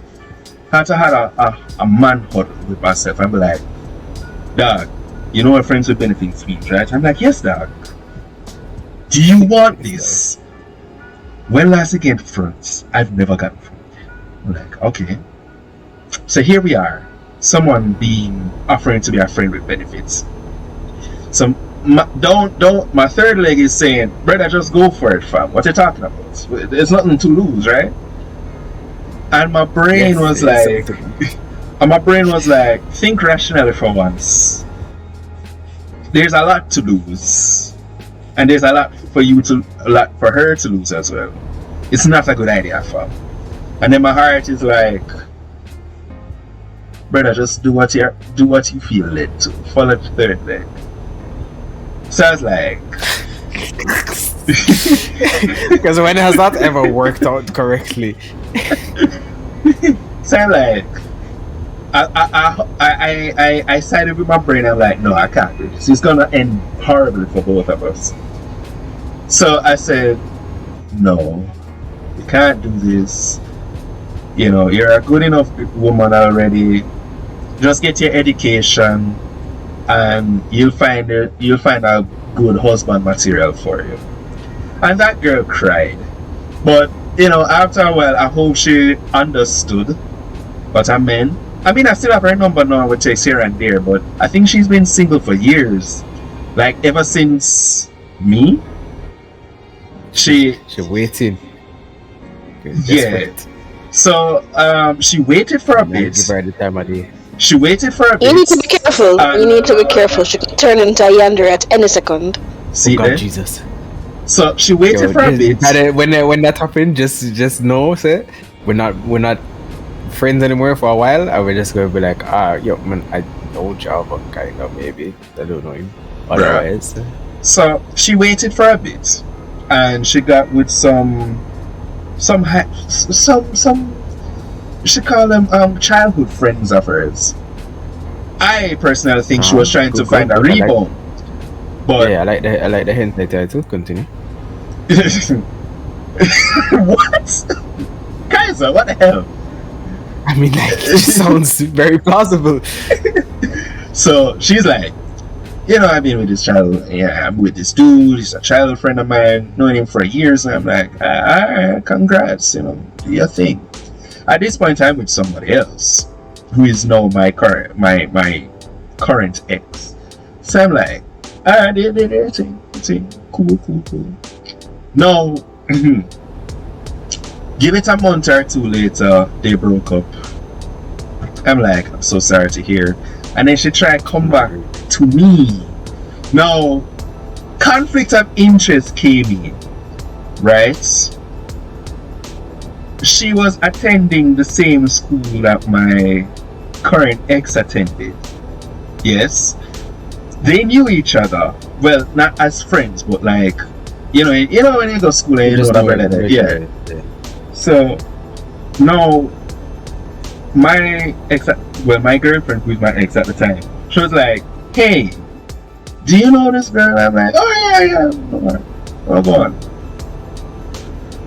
I had to have a man huddle with myself. I'm like, dog, you know what friends with benefits means, right? I'm like, yes, dog. Do you want this? When last I get friends, I've never gotten friends. I'm like, okay. So here we are. Someone offering to be a friend with benefits. So my third leg is saying, brother, just go for it, fam. What you talking about? There's nothing to lose, right? And my brain was like, think rationally for once. There's a lot to lose, and there's a lot for her to lose as well. It's not a good idea, fam. And then my heart is like, brother, just do what you feel led to. Follow the third leg. So I was like, because when has that ever worked out correctly? So I'm like, I sided with my brain. I'm like, no, I can't do this. It's gonna end horribly for both of us. So I said, no, you can't do this. You're a good enough woman already. Just get your education, and you'll find a good husband material for you. And that girl cried. But after a while, I hope she understood what I meant. I mean, I still have her number now, which takes here and there, but I think she's been single for years. Like, ever since me. She waiting. Yeah. So she waited for a bit. Give her the time of day. She waited for a bit. You need to be careful. You need to be careful. She could turn into a yander at any second. See God, there? Jesus. So she waited for a bit. When that happened, just know, say, we're not friends anymore for a while, and we're just gonna be like, yo, man, I know Java, kind of, maybe. I don't know him. Otherwise. So she waited for a bit, and she got with some she call them childhood friends of hers. I personally think she was trying to find a rebound. But yeah, I like the hint title. Continue. What? Liza, what the hell? I mean, like, it just sounds very plausible. So she's like, I've been with this child. Yeah, I'm with this dude. He's a childhood friend of mine. Known him for years. And I'm like, all right, congrats. Do your thing. At this point, I'm with somebody else, who is now my current ex. So I'm like, all right, they're thing. Cool. No, give it a month or two later, they broke up. I'm like, I'm so sorry to hear. And then she tried to come back to me. Now, conflict of interest came in, right? She was attending the same school that my current ex attended. Yes. They knew each other. Well, not as friends, but like, when you go to school and you know that brother. Yeah. So, now, my girlfriend, who was my ex at the time, she was like, hey, do you know this girl? I'm like, oh yeah. Oh, go on.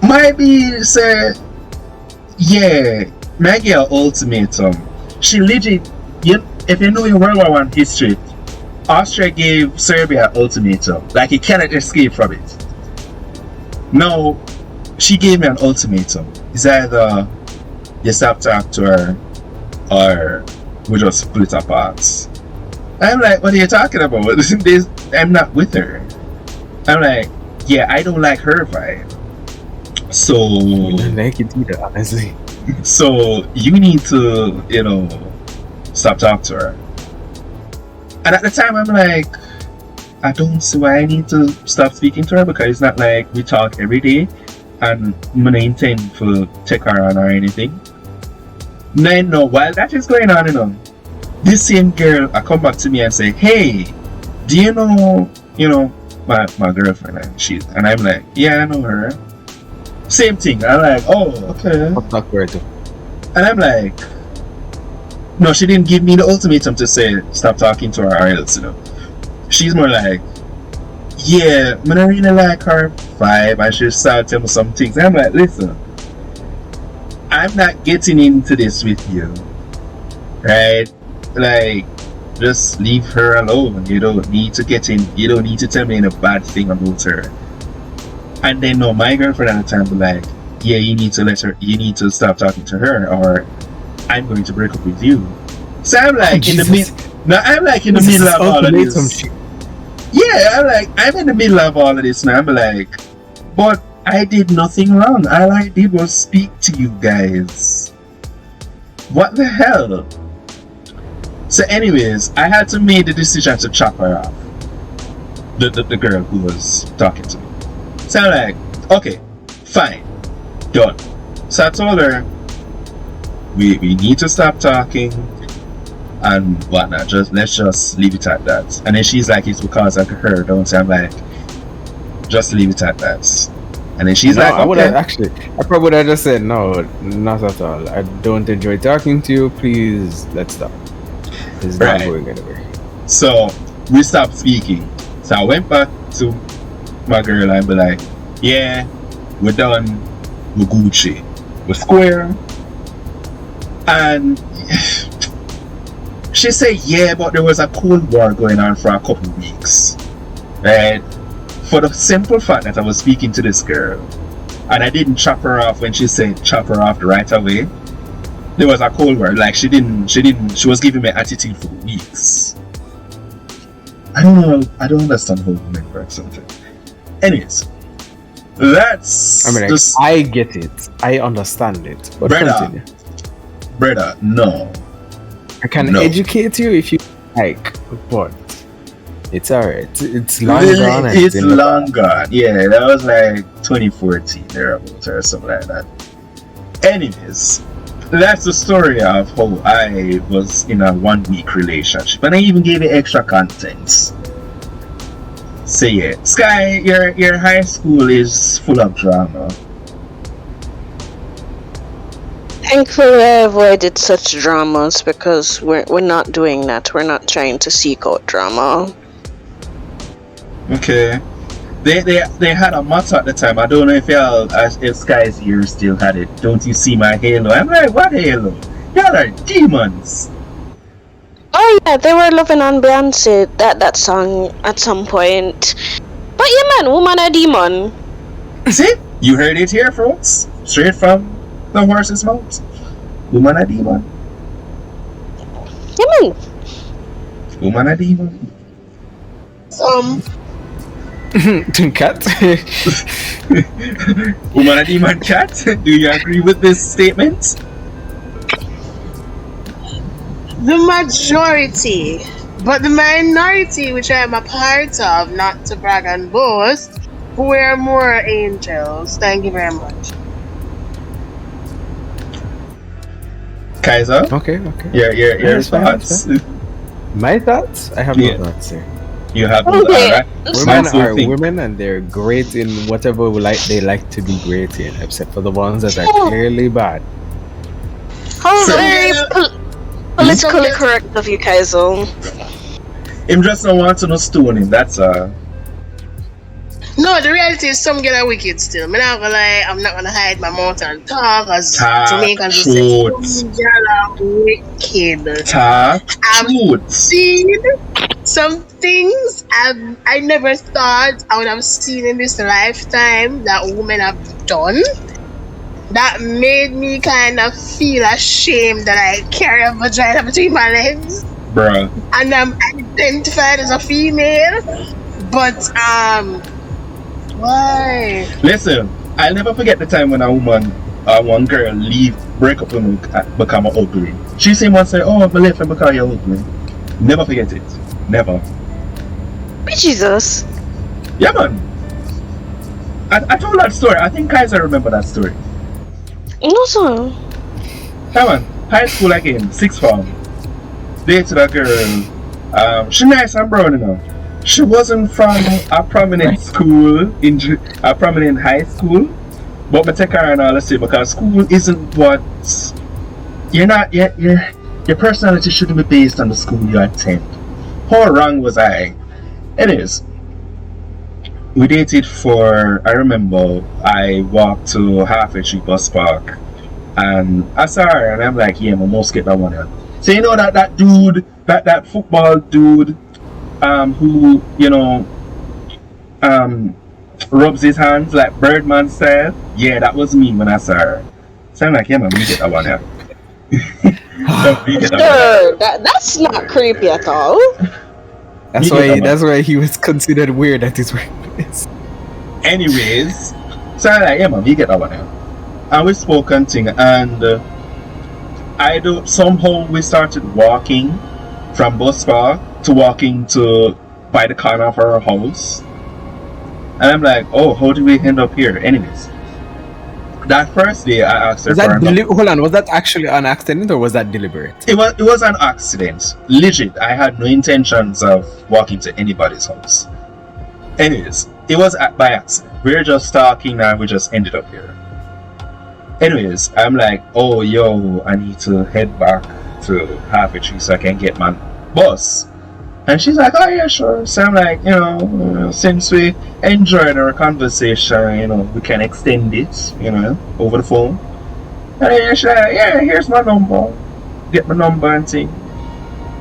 My B said, yeah, Maggie an ultimatum. She legit, if you know in World War I history, Austria gave Serbia an ultimatum. Like, you cannot escape from it. No, she gave me an ultimatum. It's either you stop talking to her or we just split apart. I'm like, what are you talking about? I'm not with her. I'm like, yeah, I don't like her vibe. So You don't like it either, honestly. So you need to, stop talking to her. And at the time I'm like, I don't see why I need to stop speaking to her, because it's not like we talk every day and I'm not intend to take her on or anything. No, while that is going on, this same girl I come back to me and say, hey, do you know my girlfriend? And I'm like, yeah, I know her. Same thing. I'm like, oh, okay. And I'm like, no, she didn't give me the ultimatum to say stop talking to her or else, She's more like, yeah, I don't really like her vibe, and she started telling me some things. And I'm like, listen, I'm not getting into this with you, right? Like, just leave her alone. You don't need to get in. You don't need to tell me a bad thing about her. And then my girlfriend at the time was like, yeah, you need to stop talking to her, or I'm going to break up with you. So I'm like in the middle of all of this. Yeah, I'm in the middle of all of this now. I'm like, but I did nothing wrong. All I did was speak to you guys. What the hell? So anyways, I had to make the decision to chop her off. The girl who was talking to me. So I'm like, okay, fine, done. So I told her, we need to stop talking and whatnot. Let's just leave it at that. And then she's like, it's because of her, don't say. I'm like, just leave it at that. And then she's like, okay. I probably would have just said, no, not at all. I don't enjoy talking to you. Please, let's stop. It's not going anywhere. So we stopped speaking. So I went back to my girl and be like, yeah, we're done. We're Gucci. We're square. And she said, yeah, but there was a Cold War going on for a couple of weeks. Right? For the simple fact that I was speaking to this girl and I didn't chop her off when she said chop her off right away. There was a Cold War. Like she was giving me attitude for weeks. I don't know. I don't understand how women work something. Anyways, I get it. I understand it. But brother, no. I can educate you if you like, but it's alright. It's long gone. It's long gone. Yeah, that was like 2014 thereabouts or something like that. Anyways, that's the story of how I was in a 1 week relationship, and I even gave it extra content. So yeah, Sky, your high school is full of drama. Thankfully, I avoided such dramas because we're not doing that. We're not trying to seek out drama. Okay. They had a motto at the time. I don't know if Sky's here still had it. Don't you see my halo? I'm like, what halo? Y'all are demons. Oh yeah, they were loving on Beyonce that song at some point. But yeah, man, woman a demon. See? You heard it here, folks. Straight from the horse's mouth. Woman a demon. Yeah, man. Woman a demon. Cat. Woman a demon cat. Do you agree with this statement? The majority, but the minority, which I am a part of, not to brag and boast, were more angels. Thank you very much. Kaiser? Okay. Your That's fine, thoughts? My thoughts? I have Yeah. no thoughts here. You have Okay. alright. Women Also are think- women, and they're great in whatever they like to be great in, except for the ones that are Oh. clearly bad. How So- very politically correct of you, Kaizo. Him just don't want to know stoning, that's No, the reality is some get are wicked still. I'm not gonna lie, I'm not gonna hide my mouth and talk as Jamaicans will say, truth. some girl are wicked. Ta I'm truth. seen some things I never thought I would have seen in this lifetime that women have done. That made me kind of feel ashamed that I carry a vagina between my legs Bruh. and I'm identified as a female. But why? Listen, I'll never forget the time when a woman, one girl break up with me, become ugly. She said once, oh, I left and because you're ugly. Never forget it. Never. Jesus. Yeah, man. I told that story. I think Kaiser remember that story. No, sir. Yeah, man. High school again, sixth form. Dated a girl. She nice and brown, you know. She wasn't from a prominent school, a prominent high school. But I take her and all the same because school isn't what you're not yet. Your personality shouldn't be based on the school you attend. How wrong was I? Anyways, we dated for, I remember I walked to Halfway Street Bus Park and I saw her and I'm like, yeah, I must get that one here. So you know that dude, that football dude, who, you know, rubs his hands like Birdman style? Yeah, that was me when I saw her. So I'm like, yeah, man, we get that one here. We get that one here. Sure, that's not creepy at all. That's why he was considered weird at his workplace. Anyways, so I'm like, yeah, man, you get that one here. And we spoke and thing, and somehow we started walking from Bus Park to walking to by the corner of our house. And I'm like, oh, how did we end up here? Anyways, that first day I asked her Was for that a number. hold on? Was that actually an accident or was that deliberate? It was an accident. Legit. I had no intentions of walking to anybody's house. Anyways, it was by accident. We were just talking and we just ended up here. Anyways, I'm like, oh, yo, I need to head back to Halfway Tree so I can get my bus. And she's like, oh, yeah, sure. So I'm like, you know, since we enjoyed our conversation, you know, we can extend it, you know, over the phone. And then she's like, yeah, here's my number. Get my number and thing.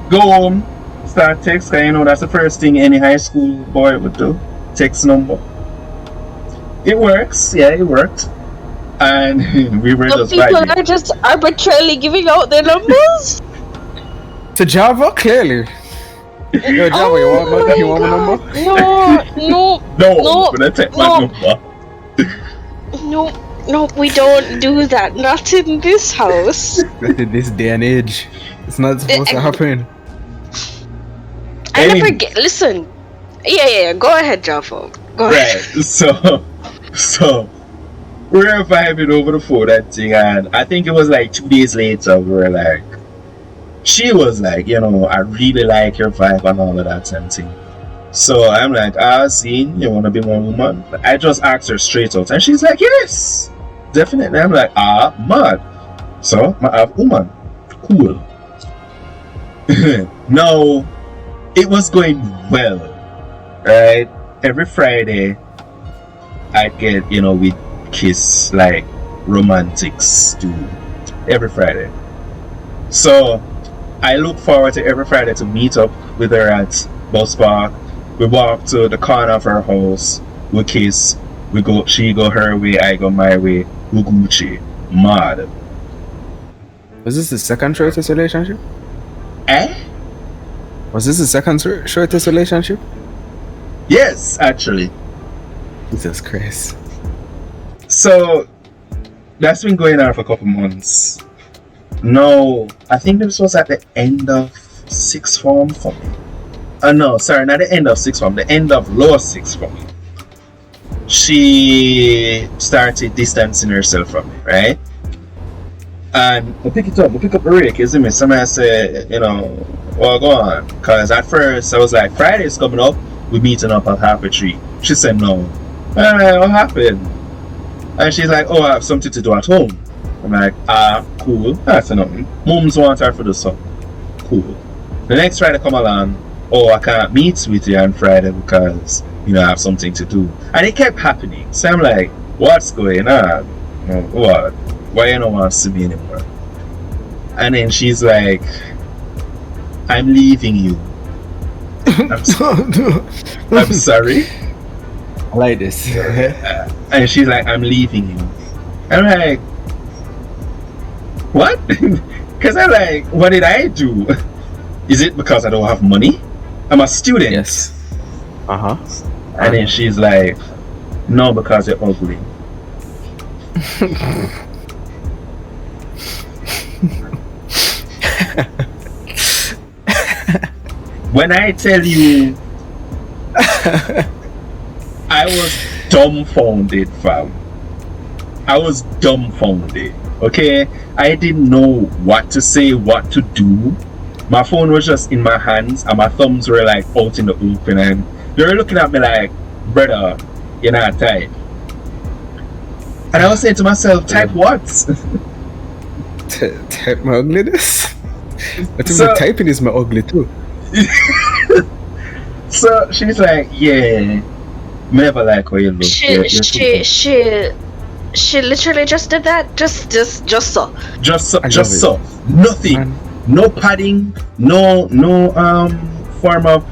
Go home, start text, because, you know, that's the first thing any high school boy would do. Text number. It works. Yeah, it worked. And we were The just people vibing. are just arbitrarily giving out their numbers. To Java, clearly. Yo, Java, you want my number? No, No, I'm gonna take my number. no, we don't do that. Not in this house. Not in this day and age. It's not supposed to happen. I Any- never get. Listen. Yeah. Go ahead, Jaffa. Go ahead. Right. So we were vibing over the phone and thing, and I think it was like 2 days later we were like, she was like, you know, I really like your vibe and all of that and thing. So I'm like, see, you wanna be my woman? I just asked her straight out and she's like, yes, definitely. I'm like, mad. So I have woman. Cool. Now it was going well. Right? Every Friday I'd get, we'd kiss like romantics do every Friday. So I look forward to every Friday to meet up with her at Bus Park. We walk to the corner of her house, we kiss, she go her way, I go my way, we Gucci. Mad. Was this the second shortest relationship? Eh? Was this the second shortest relationship? Yes, actually. Jesus Christ. So that's been going on for a couple months. No, I think this was at the end of sixth form for me. No, sorry, not the end of sixth form, the end of lower sixth form. She started distancing herself from me, right? And we pick up the rake, isn't it? Somebody said, well, go on. Because at first I was like, Friday's coming up, we're meeting up at 3:30. She said, no. What happened? And she's like, oh, I have something to do at home. I'm like, cool. That's nothing. Mums want her for the something. Cool. The next Friday come along, oh, I can't meet with you on Friday because, I have something to do. And it kept happening. So I'm like, what's going on? What? Why you don't want to see me anymore? And then she's like, I'm leaving you. I'm sorry. I like this. And she's like, I'm leaving you. I'm like, what? Because I'm like, what did I do? Is it because I don't have money? I'm a student. Yes. And then she's like, no, because you're ugly. When I tell you, I was dumbfounded, fam. I was dumbfounded. Okay, I didn't know what to say, what to do. My phone was just in my hands, and my thumbs were like out in the open, and they were looking at me like, brother, you're not type. And I was saying to myself, type what? Type my ugliness? I think typing is my ugly too. So she's like, yeah, never like how you look. She literally just did that. Just so. Just so. Nothing. Man. No padding. No form of,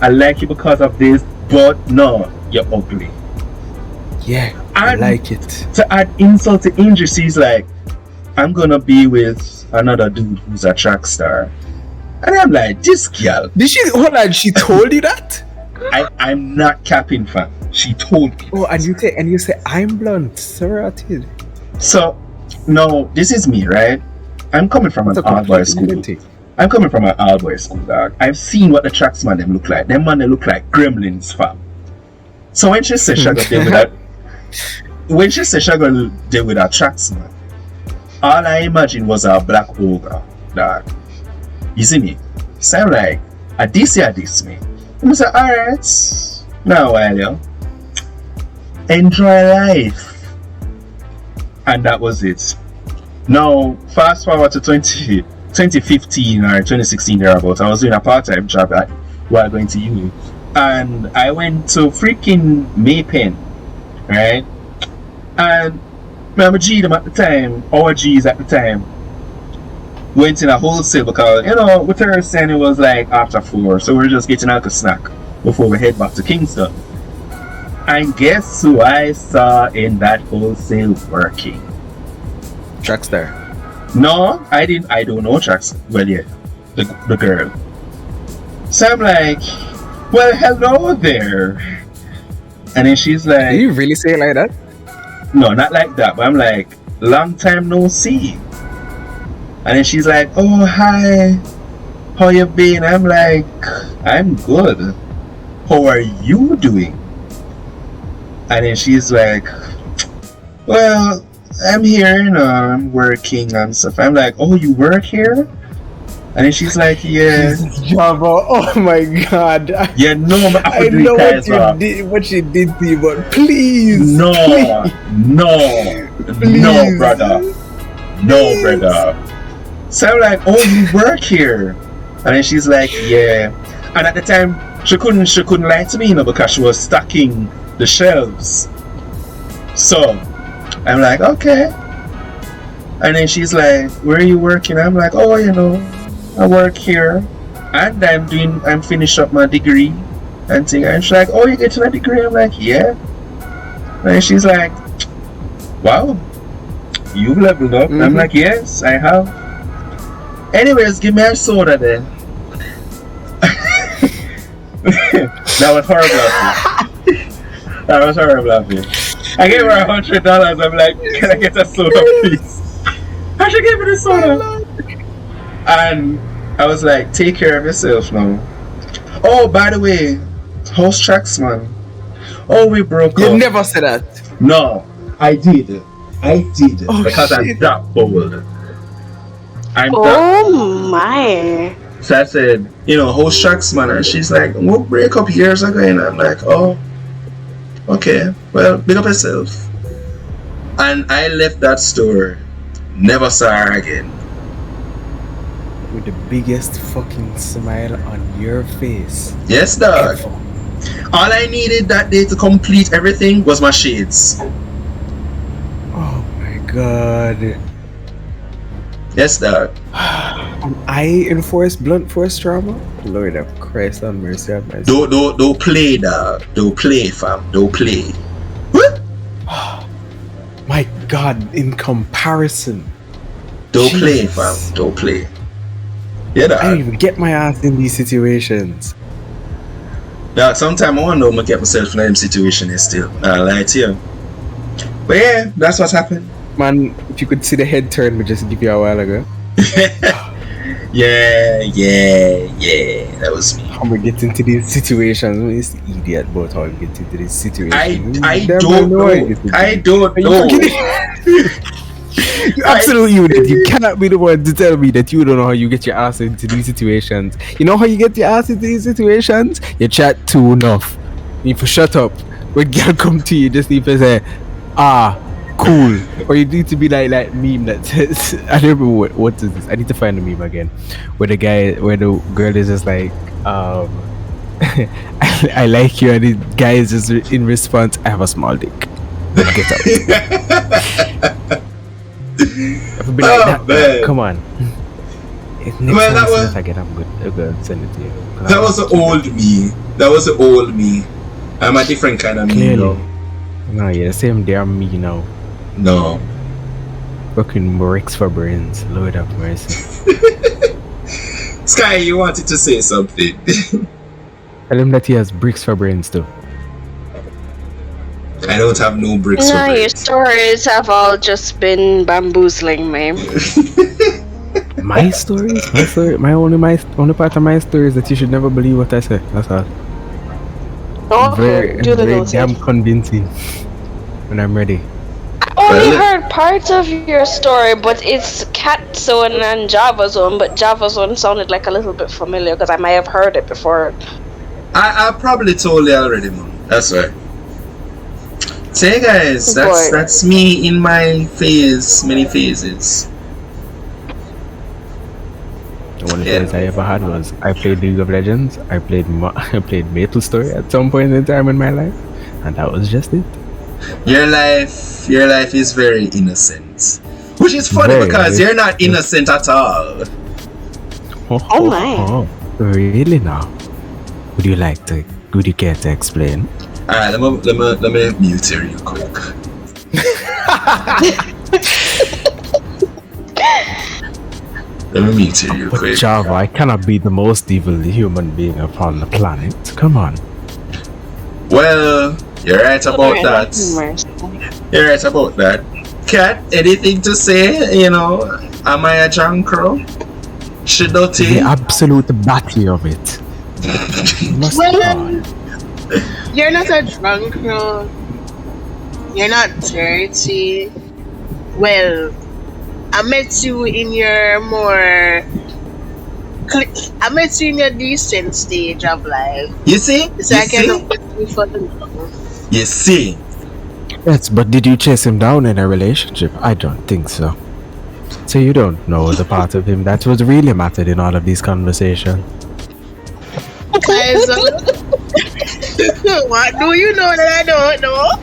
I like you because of this, but no, you're ugly. Yeah, I like it. To add insult to injury, she's like, I'm gonna be with another dude who's a track star. And I'm like, this girl. She told you that? I'm not capping, fam. She told me. Oh, and you say I'm blunt. Sorry. So, no, this is me, right? I'm coming from an all-boy school. I'm coming from an all-boy school, dog. I've seen what the tracksman them look like. Them man, they look like gremlins, fam. So when she said she gonna deal with that, when she said she gonna deal with that tracksman, all I imagined was a black ogre, dog. You see me? So I'm like, I this me. And I said, alright, now while you enjoy life. And that was it. Now, fast forward to 2015 or 2016 thereabouts, I was doing a part-time job while going to uni. And I went to freaking Maypen, right? And remember G them at the time, our G's at the time, went in a wholesale because, with her saying it was like after 4, so we're just getting like a snack before we head back to Kingston. And guess who I saw in that wholesale working? Trackstar. No, I don't know Trackstar. Well, yeah, the girl. So I'm like, well, hello there. And then she's like, do you really say it like that? No, not like that, but I'm like, long time no see. And then she's like, oh, hi, how you been? I'm like, I'm good. How are you doing? And then she's like, well, I'm here, I'm working and stuff. I'm like, oh, you work here? And then she's like, yeah. Java, oh my god. Yeah, no, I know what she did to you, but please. No, please. No, brother. No, brother. So I'm like, oh, you work here? And then she's like, yeah. And at the time, she couldn't lie to me, because she was stocking the shelves. So I'm like, okay. And then she's like, where are you working? I'm like, oh, I work here. And I'm finished up my degree and thing. And she's like, oh, you getting a degree? I'm like, yeah. And she's like, wow, you've leveled up. I'm like, yes, I have. Anyways, give me a soda then. That was horrible of me. That was horrible of me. I gave her $100. I'm like, can I get a soda, please? And she gave me the soda. And I was like, take care of yourself now. Oh, by the way, house tracks, man. Oh, we broke up. You never said that. No, I did. Oh, because I'm shit. that bold. Oh my. So I said, host tracks, man. And she's like, we'll break up years ago. And I'm like, oh, okay. Well, big up yourself. And I left that store. Never saw her again. With the biggest fucking smile on your face. Yes, dog. Ever. All I needed that day to complete everything was my shades. Oh my god. Yes, dog. Am I enforced blunt force trauma? Lord of Christ, have mercy, have mercy. Don't play, dog. Don't play, fam. Don't play. What? My god, in comparison. Don't play, Jesus. fam. Don't play. Yeah, I don't dog. even get my ass in these situations. Dog, sometime I wonder how I get myself in that situation is still. I lie to you. But yeah, that's what's happened. Man, if you could see the head turn we just give you a while ago. Yeah, that was me. How we get into these situations? It's the idiot about how we get into these situations. I Never don't know. how you get into I it. don't You know. You absolute unit. You cannot be the one to tell me that you don't know how you get your ass into these situations. You know how you get your ass into these situations? You chat too enough. You need to shut up. When girl come to you, just need to say, cool. Or you need to be like meme that says, I don't remember what is this. I need to find the meme again. Where the girl is just like, I like you, and the guy is just in response, I have a small dick. Get out. I would be like, man. come on. Next Man, time that I see was- that again, I'm good. Send it to you. That was the old me. That was the old me. I'm a different kind of me Clearly. now. No, yeah, same damn me now. No. Fucking bricks for brains. Lord have mercy. Sky, you wanted to say something. Tell him that he has bricks for brains too. I don't have no bricks No, for your brains. stories have all just been bamboozling me. My stories? My only part of my story is that you should never believe what I say. That's all. Okay, do the very notes. damn convincing when I'm ready. I only Well- heard parts of your story, but it's Cat Zone and Java Zone, but Java Zone sounded like a little bit familiar because I might have heard it before. I probably told you already, man. That's right. So hey guys, Boy. that's me in my many phases. The only Yeah. things I ever had was I played League of Legends, I played Maple Story at some point in time in my life, and that was just it. Your life is very innocent. Which is funny Very, because very- you're not innocent at all. Oh my. Really now? Would you care to explain? Alright, let me mute you real quick. Let me mute you real But quick. Java, I cannot be the most evil human being upon the planet. Come on. Well, you're right about that. You're right about that. Cat, anything to say? Am I a drunk crow? Shidoti? The absolute battery of it. Must Well, you're not a drunk, no. You're not dirty. Well, I met you in your more. I met you in your decent stage of life. You see? So I You cannot see? put you for the love. You see? Yes, but did you chase him down in a relationship? I don't think so. So you don't know the part of him that was really mattered in all of these conversations. Guys, What do you know that I don't know?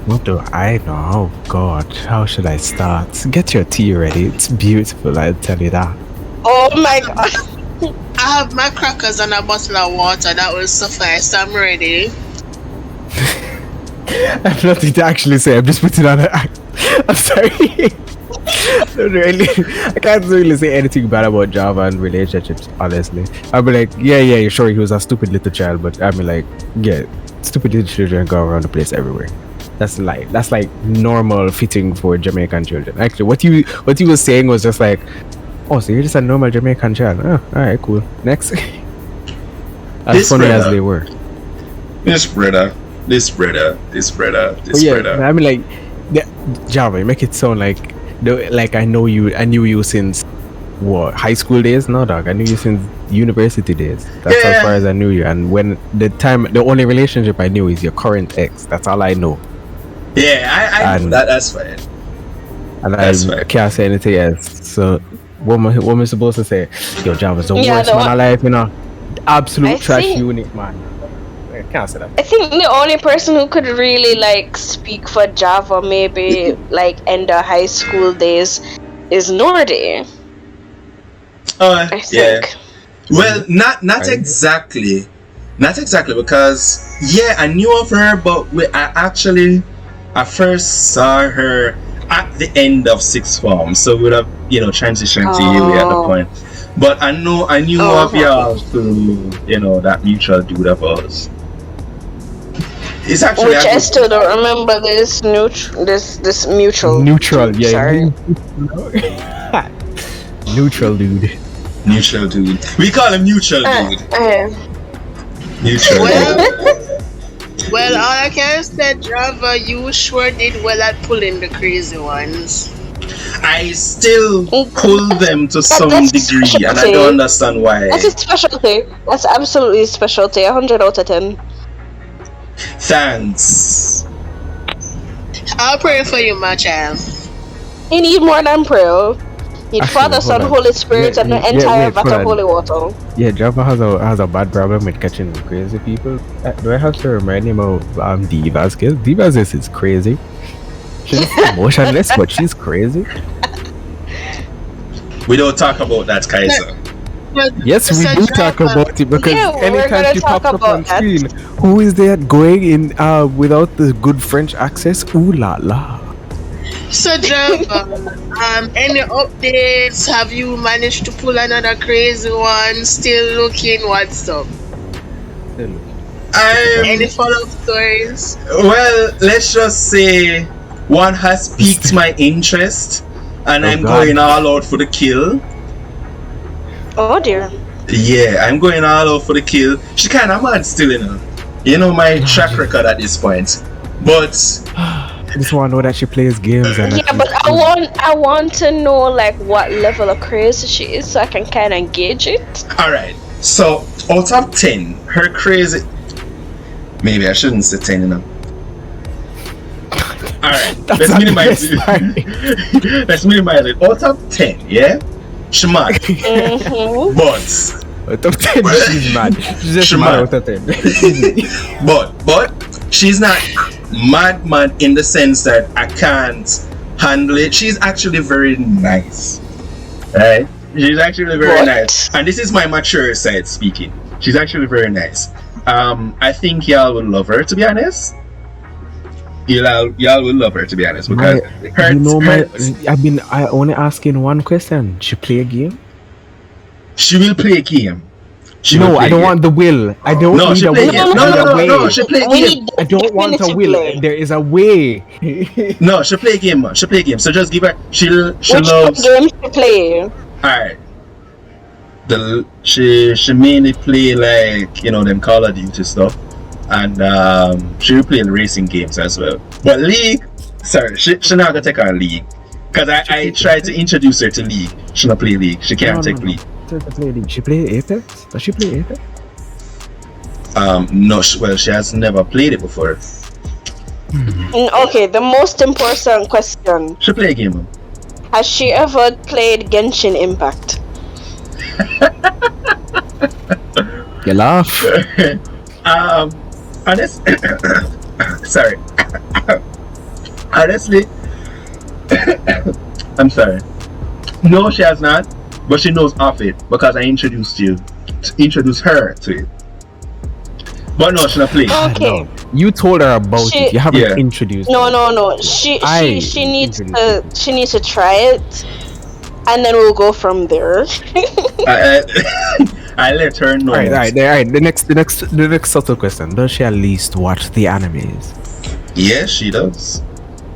What do I know? Oh God, how should I start? Get your tea ready. It's beautiful, I'll tell you that. Oh my god. I have my crackers and a bottle of water. That will suffice. I'm ready. I have nothing to actually say. I'm just putting on an act. I'm sorry. I can't really say anything bad about Java and relationships, honestly. I'll be like, yeah, sure, he was a stupid little child, but I mean, like, yeah, stupid little children go around the place everywhere. That's like normal fitting for Jamaican children. Actually, what you were saying was just like, oh, so you're just a normal Jamaican child. Oh, alright, cool. Next. As funny as they were. This brother. I mean, like, Java, you make it sound like I knew you since what, high school days? No, dog, I knew you since university days. That's as far as I knew you. And when the only relationship I knew is your current ex. That's all I know. Yeah, I know that. That's fine. And I can't say anything else. So what am I supposed to say? Yo, Java's the worst man alive, you know. Absolute trash unit, man. I can't say that. I think the only person who could really like speak for Java maybe like end of high school days is Nordy. I think. Well, not exactly. Not exactly, because I knew of her, but I first saw her at the end of sixth form, so we would have transitioned to you at the point. But I knew of y'all through that mutual dude of ours. It's actually which I still don't remember this mutual. Neutral, yeah. Sorry. Neutral dude. Neutral dude. We call him neutral dude. Neutral. Well, all I can say, Java, you sure did well at pulling the crazy ones. I still pull them to some degree, and I don't understand why. That's a specialty. That's absolutely a specialty. 100 out of 10. Thanks. I'll pray for you, my child. You need more than prayer. You need Father, Son, Holy Spirit, and the entire vat of holy water. Yeah, Java has a bad problem with catching crazy people. Do I have to remind him of Divas? Because Divas is crazy. She's emotionless, but she's crazy. We don't talk about that, Kaiser. Yes, we do talk about it, because anytime she pops up on screen, who is there going in without the good French access? Ooh la la. So, Java, any updates? Have you managed to pull another crazy one? Still looking? What's up? Any follow-up stories? Well, let's just say one has piqued my interest, and I'm going all out for the kill. Oh dear. Yeah, I'm going all out for the kill. She kind of mad still, my track record at this point. But I just want to know that she plays games. And but I want to know like what level of crazy she is, so I can kind of gauge it. All right. So out of 10, her crazy. Maybe I shouldn't say 10, All right. Let's minimize it. Let's minimize it. Out of 10, yeah. She mad. But out of 10, she's mad. She's just mad out of 10. but she's not mad in the sense that I can't handle it. She's actually very nice. Right? She's actually very nice. And this is my mature side speaking. She's actually very nice. I think y'all will love her, to be honest. Y'all will love her, to be honest, because I only asking one question. She play a game? She will play a game. I don't want the will. I don't need a will. No, she play a game. I don't want a will. There is a way. No, she play a game, man. She play a game. So just give her. She Which loves game she play? Alright. She mainly play like them Call of Duty stuff, and she will play in racing games as well. But League, sorry, she not gonna take her League, because I tried to introduce her to League. She not play League. She can't take League. She play Apex? Does she play Apex? No. She has never played it before. Okay, the most important question. She play a game, man. Has she ever played Genshin Impact? You laugh. honest, sorry. Honestly, I'm sorry. No, she has not, but she knows of it because I introduced her to it. But no, she's not playing. Okay. No. You told her about She- it. You haven't Yeah. introduced No, her. no, no. She needs introduced to try it, and then we'll go from there. I let her know. All right. The next subtle question: does she at least watch the animes? Yes, she does.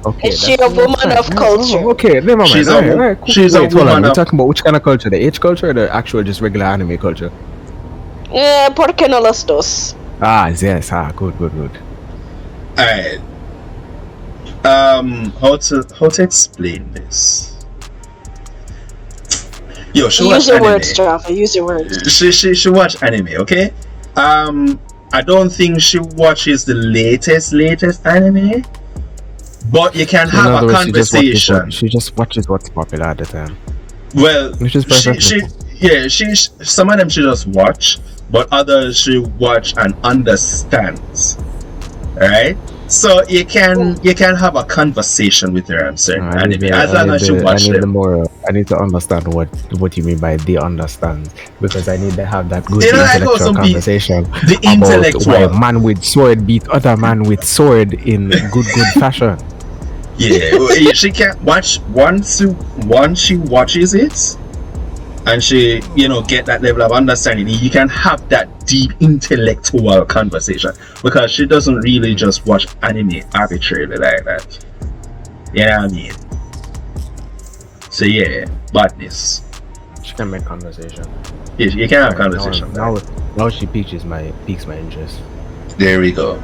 Okay. Is she that's- a woman that's of fine. culture? Oh, okay, never mind. She's a Alright, wo- alright, cool. she's a Wait, hold on. woman We're of- talking about which kind of culture? The H culture or the actual just regular anime culture? ¿Por qué no los dos? Yes. Good. Alright. How to explain this? Yo, she Use watch your anime. words, Java. Use your words. She watch anime, okay? I don't think she watches the latest anime, but you can In have other a words, conversation. she just watches what's popular at the time. Well, Which is perfect. she some of them she just watch, but others she watch and understands. Alright? So you can have a conversation with her on certain anime as long as you watch them. I need to understand what you mean by they understand, because I need to have that good You know, like how intellectual some conversation The about why intellectual. man with sword beat other man with sword in good fashion. Yeah, she can watch once she watches it, and she get that level of understanding. You can have that deep intellectual conversation because she doesn't really just watch anime arbitrarily like that. You know what I mean? So yeah, badness. She can make conversation. Yeah, you can have conversation. Now she piques my interest. There we go.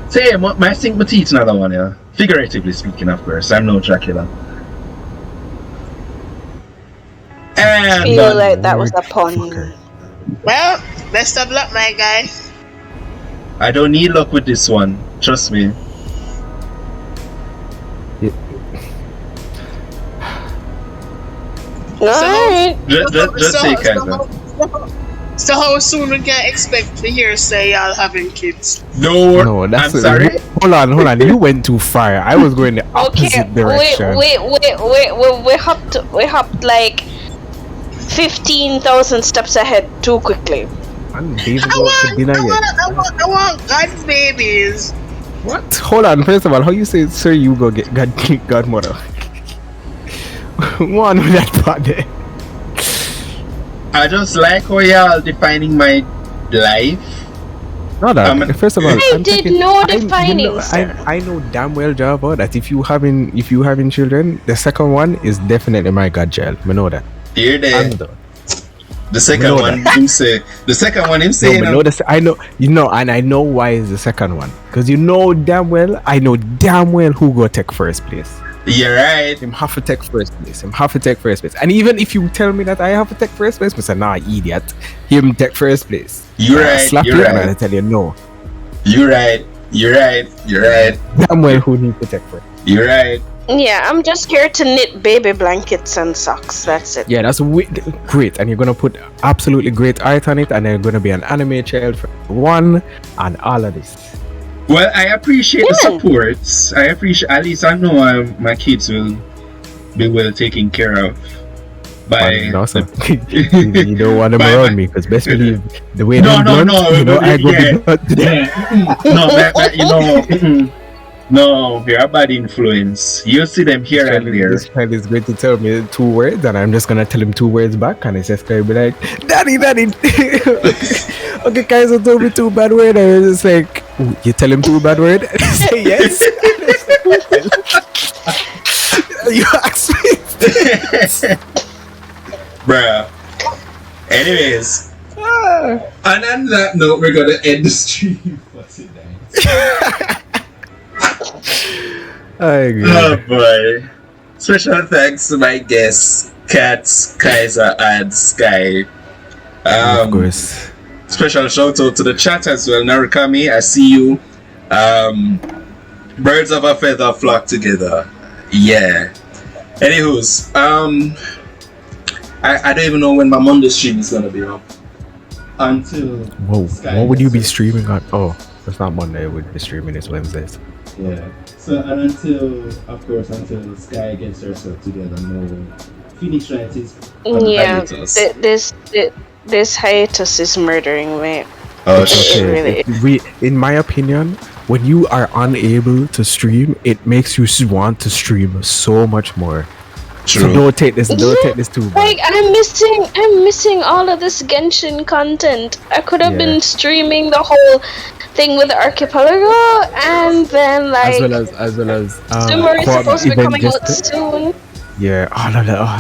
So yeah, my sink my teeth another one, yeah. Figuratively speaking, of course. I'm no Dracula. And Feel like that was a pun. Fucker. Well, best of luck, my guy. I don't need luck with this one. Trust me. Alright. Just say Kaiser. So how soon we can expect to hear say y'all having kids? No, That's I'm sorry. Hold on. You went too far. I was going the opposite Okay, direction. we hopped like 15,000 steps ahead too quickly. Man, David I go out for dinner yet. I want God's babies. What? Hold on. First of all, how you say, sir, you go get godmother? One with that part there. I just like how y'all defining my life. No, that. First of all, I I'm did thinking- no I'm- defining, sir. I know damn well, Java, that if you having children, the second one is definitely my godchild. I know that. Here there. I'm done. The second know one him say. The second one him No, say. but know this. I know, and I know why is the second one. Because I know damn well who go take first place. You're right. Him have to take first place. And even if you tell me that I have to take first place, I say, nah, idiot. Him take first place. You're And I right. slap You're you and I right. tell you no. You're right. Damn well who need to take first. You're right. Yeah, I'm just here to knit baby blankets and socks. That's it. Yeah, that's great. And you're gonna put absolutely great art on it, and they're gonna be an anime child for one and all of this. Well, I appreciate the Yeah. support. I appreciate. At least I know my kids will be well taken care of by. And also, you don't want them Bye, around bye. me, because best believe the way No, them no, blunt, no, I go yeah. be blunt today. No, you're a bad influence. You'll see them here and there. This child is going to tell me 2 words, and I'm just gonna tell him 2 words back, and he's just gonna be like, "Daddy." Okay, Kaiser told me 2 bad words, and I was just like, "Ooh, you tell him 2 bad words?" Say yes. You asked me. Bruh. Anyways. And on that note, we're gonna end the stream. What's it name? I agree. Oh boy. Special thanks to my guests, Cats, Kaiser, and Sky. Of course. Special shout out to the chat as well. Narukami, I see you. Birds of a feather flock together. Yeah. Anywho's, I don't even know when my Monday stream is gonna be up. Until Whoa, Sky what would you be gets it. streaming on? Oh, It's not Monday. We'll be streaming this Wednesdays. Yeah. So and until Sky gets herself together, no Phoenix Wright is on Yeah, hiatus. this hiatus is murdering me. Oh shit. Really? In my opinion, when you are unable to stream, it makes you want to stream so much more. So True. don't take this too bad. Like I'm missing all of this Genshin content. I could have Yeah. been streaming the whole thing with the archipelago, and then like as well as Sumer is co-op supposed to be event coming out just- soon. Yeah,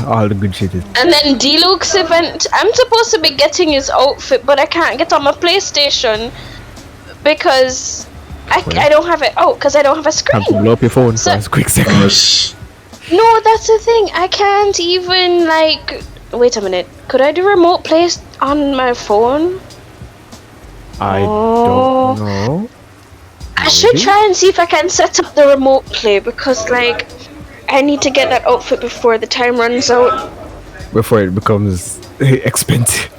all the good shit is. And then Deluxe event, I'm supposed to be getting his outfit, but I can't get on my PlayStation because I don't have it out because I don't have a screen. Have to blow up your phone So- for a quick second. Gosh. No, that's the thing. I can't even like. Wait a minute. Could I do remote play on my phone? I Oh. don't know. I should Maybe? try and see if I can set up the remote play because like I need to get that outfit before the time runs out. Before it becomes expensive.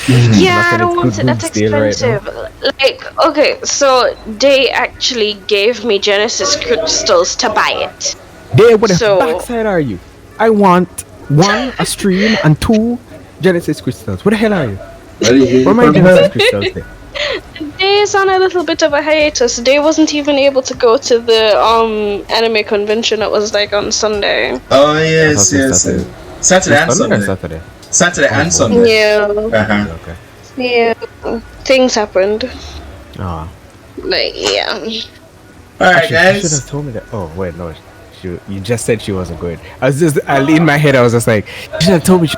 Yeah, I Nothing don't is want good it that good deal right expensive. Like, okay, so they actually gave me Genesis crystals to buy it. There, what the So- backside are you? I want one, a stream, and two, Genesis crystals. What the hell are you? Where am I Genesis crystals there? Day is on a little bit of a hiatus. Day wasn't even able to go to the anime convention that was like on Sunday. Oh yes, Saturday. yes. Saturday and Sunday or Sunday. Saturday? Saturday Oh, and Sunday. Yeah, Uh-huh. Okay. yeah. Things happened. Ah. Like, yeah. Alright, Actually, you should guys. have told me that. Oh wait, no. You just said she wasn't good. In my head, I was just like, you should have told me.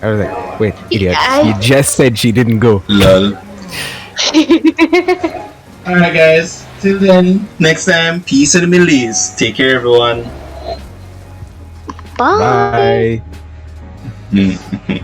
I was like, wait, idiot. You just said she didn't go. Lol. Alright, guys. Till then, next time, peace in the Middle East. Take care, everyone. Bye. Bye.